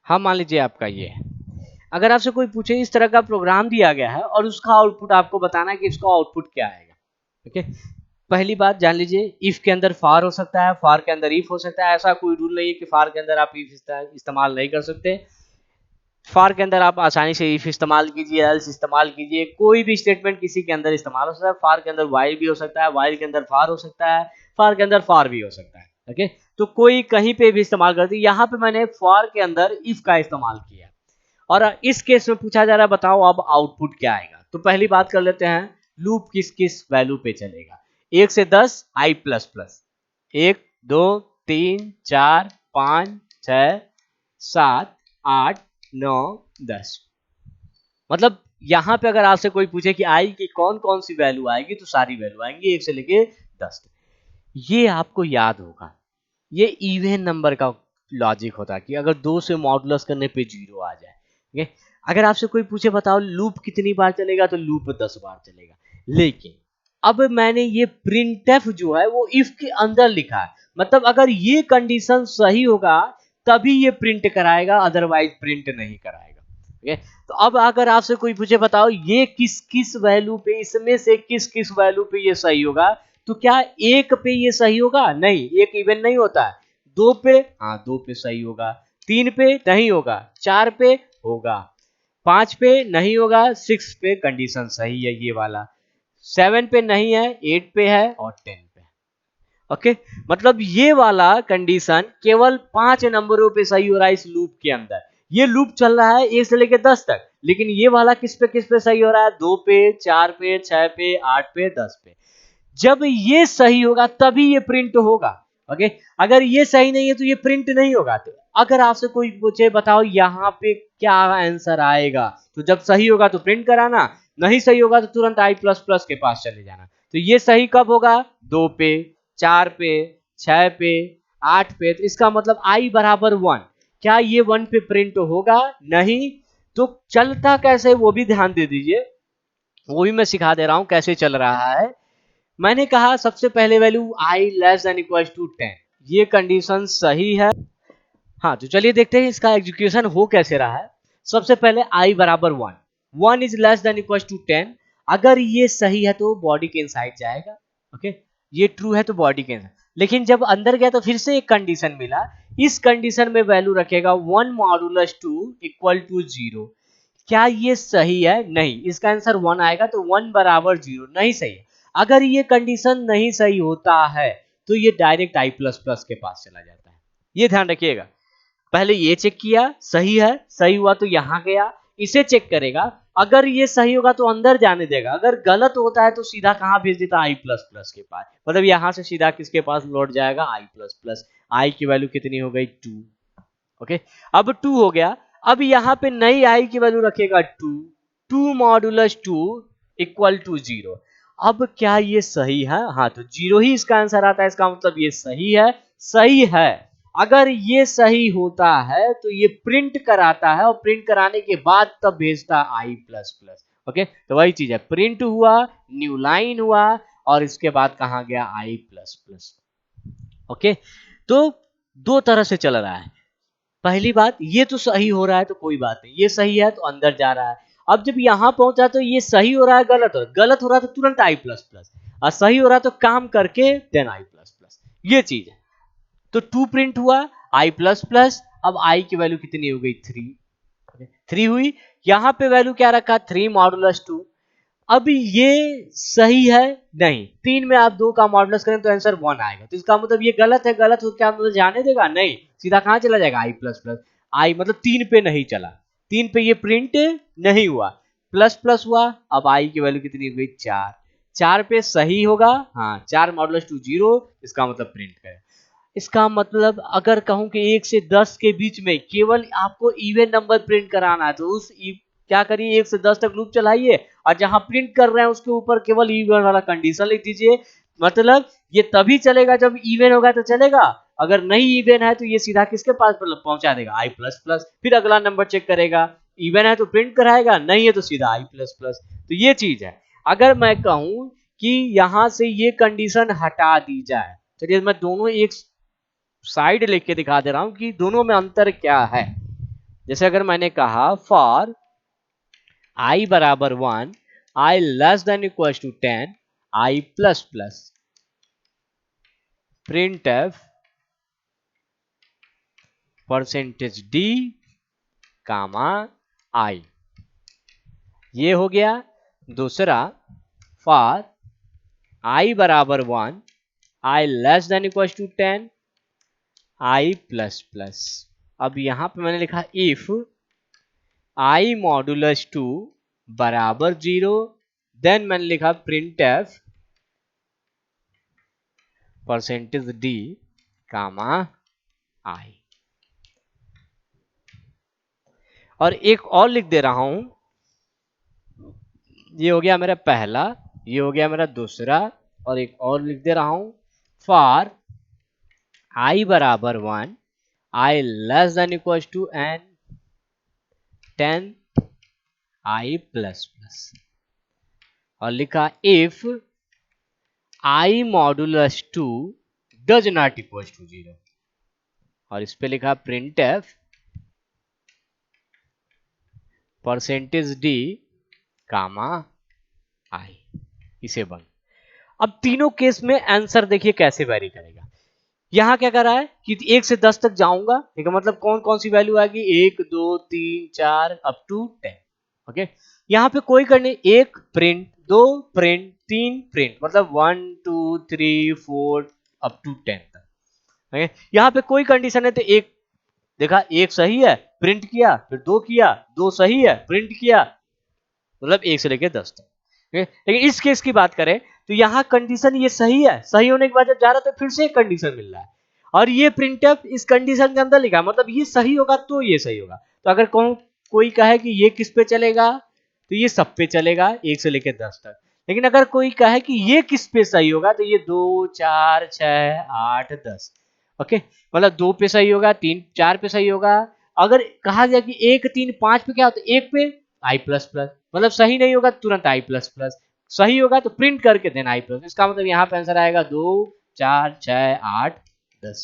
हाँ मान लीजिए आपका ये है, अगर आपसे कोई पूछे इस तरह का प्रोग्राम दिया गया है और उसका आउटपुट आपको बताना है कि इसका आउटपुट क्या आएगा। ओके पहली बात जान लीजिए, इफ के अंदर फार हो सकता है, फार के अंदर इफ हो सकता है, ऐसा कोई रूल नहीं है कि फार के अंदर आप इफ इस्तेमाल नहीं कर सकते। फार के अंदर आप आसानी से इफ इस्तेमाल कीजिए, एल्स इस्तेमाल कीजिए, कोई भी स्टेटमेंट किसी के अंदर इस्तेमाल हो सकता है। फार के अंदर वाइल भी हो सकता है, वाइल के अंदर फार हो सकता है, फार के अंदर फार भी हो सकता है। ओके तो कोई कहीं पे भी इस्तेमाल करती है। यहाँ पे मैंने फॉर के अंदर इफ का इस्तेमाल किया और इस केस में पूछा जा रहा है बताओ अब आउटपुट क्या आएगा। तो पहली बात कर लेते हैं लूप किस किस वैल्यू पे चलेगा। 1 से 10 आई प्लस प्लस, 1 2 3 4 5 6 7 8 9 10। मतलब यहाँ पे अगर आपसे कोई पूछे कि आई की कौन कौन सी वैल्यू आएगी तो सारी वैल्यू आएंगी 1 से लेके 10 तक। ये आपको याद होगा, ये इवन नंबर का लॉजिक होता है कि अगर 2 से मॉडुलस करने पे 0 आ जाए। ठीक है, अगर आपसे कोई पूछे बताओ लूप कितनी बार चलेगा तो लूप 10 बार चलेगा। लेकिन अब मैंने ये प्रिंटफ जो है वो इफ के अंदर लिखा है, मतलब अगर ये कंडीशन सही होगा तभी ये प्रिंट कराएगा, अदरवाइज प्रिंट नहीं कराएगा। ठीक है, तो अब अगर आपसे कोई पूछे बताओ ये किस किस वैल्यू पे, इसमें से किस किस वैल्यू पे ये सही होगा, तो क्या 1 पे ये सही होगा? नहीं, 1 इवन नहीं होता है। 2 पे, हाँ 2 पे सही होगा। 3 पे नहीं होगा, 4 पे होगा, 5 पे नहीं होगा, 6 पे कंडीशन सही है ये वाला, 7 पे नहीं है, 8 पे है और 10 पे। ओके, मतलब ये वाला कंडीशन केवल 5 नंबरों पे सही हो रहा है इस लूप के अंदर। ये लूप चल रहा है 1 से लेकर 10 तक, लेकिन ये वाला किस पे सही हो रहा है? 2 पे, 4 पे, 6 पे, 8 पे, 10 पे। जब ये सही होगा तभी ये प्रिंट होगा। ओके, अगर ये सही नहीं है तो ये प्रिंट नहीं होगा। तो अगर आपसे कोई पूछे बताओ यहाँ पे क्या आंसर आएगा, तो जब सही होगा तो प्रिंट कराना, नहीं सही होगा तो तुरंत आई प्लस प्लस के पास चले जाना। तो ये सही कब होगा? 2 पे, 4 पे, 6 पे, 8 पे। तो इसका मतलब आई बराबर 1। क्या ये 1 पे प्रिंट होगा? नहीं। तो चलता कैसे वो भी ध्यान दे दीजिए, वो भी मैं सिखा दे रहा हूं कैसे चल रहा है। मैंने कहा सबसे पहले value i less than equal to 10, ये कंडीशन सही है। हाँ, तो चलिए देखते हैं इसका एग्जीक्यूशन हो कैसे रहा है। सबसे पहले आई बराबर 1, 1 is less than equal to 10। अगर ये सही है तो बॉडी के इनसाइड जाएगा। ओके, ये ट्रू है तो बॉडी के इनसाइड। लेकिन जब अंदर गया तो फिर से एक कंडीशन मिला, इस कंडीशन में वैल्यू रखेगा 1 मॉडुलस 2 इक्वल टू 0। क्या ये सही है? नहीं, इसका आंसर 1 आएगा, तो 1 बराबर 0 नहीं सही है। अगर ये कंडीशन नहीं सही होता है तो ये डायरेक्ट आई प्लस प्लस के पास चला जाता है। ये ध्यान रखिएगा, पहले ये चेक किया सही है, सही हुआ तो यहां गया, इसे चेक करेगा, अगर ये सही होगा तो अंदर जाने देगा, अगर गलत होता है तो सीधा कहां भेज देता? आई प्लस प्लस के पास। मतलब यहां से सीधा किसके पास लौट जाएगा? आई प्लस प्लस। आई की वैल्यू कितनी हो गई? 2। ओके, अब 2 हो गया। अब यहां पे नई आई की वैल्यू रखेगा 2, 2 मॉडुलस 2 इक्वल टू 0। अब क्या ये सही है? हाँ, तो 0 ही इसका आंसर आता है, इसका मतलब ये सही है। सही है, अगर ये सही होता है तो ये प्रिंट कराता है और प्रिंट कराने के बाद तब भेजता आई प्लस प्लस। ओके, तो वही चीज है, प्रिंट हुआ, न्यू लाइन हुआ और इसके बाद कहां गया? आई प्लस प्लस। ओके, तो दो तरह से चल रहा है। पहली बात, ये तो सही हो रहा है तो कोई बात नहीं, ये सही है तो अंदर जा रहा है। अब जब यहां पहुंचा तो ये सही हो रहा है, गलत हो रहा है तो तुरंत आई प्लस प्लस, और सही हो रहा है तो काम करके देन आई प्लस प्लस। ये चीज है। तो 2 प्रिंट हुआ, आई प्लस प्लस। अब आई की वैल्यू कितनी हो गई? 3। 3 हुई, यहां पे वैल्यू क्या रखा? 3 मॉडुलस 2। अब ये सही है? नहीं, 3 में आप 2 का मॉडुलस करें तो आंसर 1 आएगा, तो इसका मतलब ये गलत है। गलत हो क्या मतलब जाने देगा? नहीं, सीधा कहां चला जाएगा? आई प्लस प्लस। आई मतलब 3 पे नहीं चला, 3 पे ये प्रिंट नहीं हुआ, प्लस प्लस हुआ। अब आई की वैल्यू कितनी हो गई? 4। 4 पे सही होगा, हाँ 4 मॉडुलस 2 0, इसका मतलब प्रिंट करें। इसका मतलब अगर कहूं कि 1 से 10 के बीच में केवल आपको इवन नंबर प्रिंट कराना है तो उस क्या करिए, 1 से 10 तक लूप चलाइए और जहां प्रिंट कर रहे हैं उसके ऊपर केवल इवन वाला कंडीशन लिख दीजिए। मतलब ये तभी चलेगा जब इवन होगा तो चलेगा, अगर नहीं इवन है तो ये सीधा किसके पास पहुंचा देगा? आई प्लस प्लस। फिर अगला नंबर चेक करेगा, इवन है तो प्रिंट कराएगा, नहीं है तो सीधा आई प्लस प्लस। तो ये चीज है। अगर मैं कहूं कि यहां से ये कंडीशन हटा दी जाए, चलिए मैं दोनों एक साइड लेके दिखा दे रहा हूं कि दोनों में अंतर क्या है। जैसे अगर मैंने कहा फॉर आई बराबर 1, i less than equal to 10, i plus plus, print f percentage d comma i, ये हो गया। दूसरा, फॉर आई बराबर 1, i less than equal to 10, i plus plus. अब यहां पे मैंने लिखा इफ आई मॉडुलस 2 बराबर 0, देन मैंने लिखा print f percentage d comma आई। और एक और लिख दे रहा हूं, ये हो गया मेरा पहला, ये हो गया मेरा दूसरा, और एक और लिख दे रहा हूं फॉर आई बराबर 1 i less than equal to n 10 i plus plus. और लिखा if i modulus 2 does not equal to 0, और इस पे लिखा print f percentage d comma i, इसे बंद। अब तीनों केस में आंसर देखिए कैसे वेरी करेगा। यहां क्या कर रहा है कि 1 से 10 तक जाऊंगा, ठीक है, मतलब कौन कौन सी वैल्यू आएगी 1 2 3 4 अप टू 10। ओके, यहां पे कोई करने 1 प्रिंट 2 प्रिंट 3 प्रिंट, मतलब 1 2 3 4 अप टू 10 तक। ओके, यहां पे कोई कंडीशन है तो एक देखा, एक सही है प्रिंट किया, फिर 2 किया, 2 सही है प्रिंट किया, मतलब 1 से लेकर 10 तक। लेकिन इस केस की बात करें तो यहाँ कंडीशन ये सही है, सही होने के बाद जब जा रहा तो फिर से एक कंडीशन मिल रहा है, और ये प्रिंटफ इस कंडीशन के अंदर लिखा, मतलब ये सही होगा तो ये सही होगा। तो अगर कोई कहे कि ये किस पे चलेगा तो ये सब पे चलेगा 1 से लेकर 10 तक। लेकिन अगर कोई कहे कि ये किस पे सही होगा तो ये 2 4 6 8 10। ओके, मतलब 2 पे सही होगा, 3 4 पे सही होगा। अगर कहा गया कि 1 3 5 पे क्या होता है, 1 पे आई प्लस प्लस, मतलब सही नहीं होगा तुरंत आई प्लस प्लस, सही होगा तो प्रिंट करके देना आई प्लस। इसका मतलब यहाँ पे आंसर आएगा 2 4 6 8 10।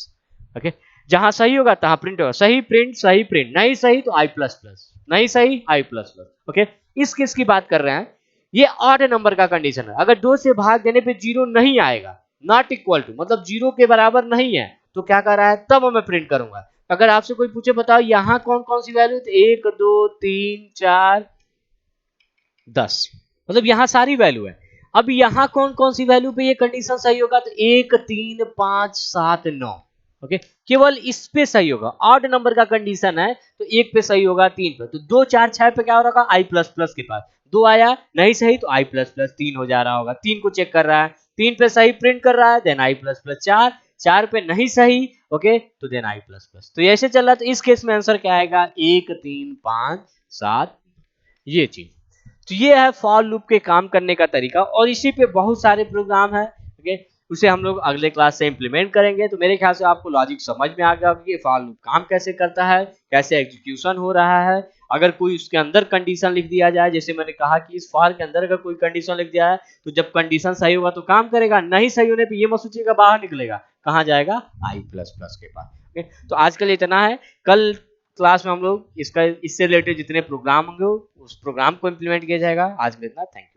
ओके, जहां सही होगा तहां प्रिंट होगा, सही प्रिंट सही प्रिंट, नहीं सही तो आई प्लस प्लस, नहीं सही आई प्लस प्लस। ओके, इस केस की बात कर रहे हैं, ये ऑड नंबर का कंडीशन है। अगर 2 से भाग देने पे 0 नहीं आएगा, नॉट इक्वल टू मतलब 0 के बराबर नहीं है, तो क्या कर रहा है तब मैं प्रिंट करूंगा। अगर आपसे कोई पूछे बताओ यहाँ कौन कौन सी वैल्यू, तो 1 2 3 4 10, मतलब यहाँ सारी वैल्यू है। अब यहाँ कौन कौन सी वैल्यू पे ये कंडीशन सही होगा, तो 1 3 5 7 9। ओके, केवल इस पे सही होगा, ऑड नंबर का कंडीशन है तो 1 पे सही होगा, 3 पे, तो 2 4 6 पे क्या हो रहा है आई प्लस प्लस के पास 2 आया, नहीं सही तो आई प्लस प्लस 3 हो जा रहा होगा, 3 को चेक कर रहा है, 3 पे सही प्रिंट कर रहा है, देन आई प्लस प्लस 4 4 पे नहीं सही, ओके, तो देन आई प्लस प्लस। तो ऐसे चल रहा है, तो इस केस में आंसर क्या आएगा 1 3 5 7, ये चीज। तो ये है फॉर लूप के काम करने का तरीका, और इसी पे बहुत सारे प्रोग्राम है। ओके, उसे हम लोग अगले क्लास से इंप्लीमेंट करेंगे। तो मेरे ख्याल से आपको लॉजिक समझ में आ गया कि फॉर लूप काम कैसे करता है, कैसे एग्जीक्यूशन हो रहा है। अगर कोई उसके अंदर कंडीशन लिख दिया जाए, जैसे मैंने कहा कि इस फॉर के अंदर अगर कोई कंडीशन लिख दिया है तो जब कंडीशन सही होगा तो काम करेगा, नहीं सही होने पर ये मत सोचिएगा बाहर निकलेगा, कहाँ जाएगा आई प्लस प्लस के पास। ओके, तो आज के लिए इतना है। कल क्लास में हम लोग इसका इससे रिलेटेड जितने प्रोग्राम होंगे उस प्रोग्राम को इम्प्लीमेंट किया जाएगा। आज में इतना, थैंक यू।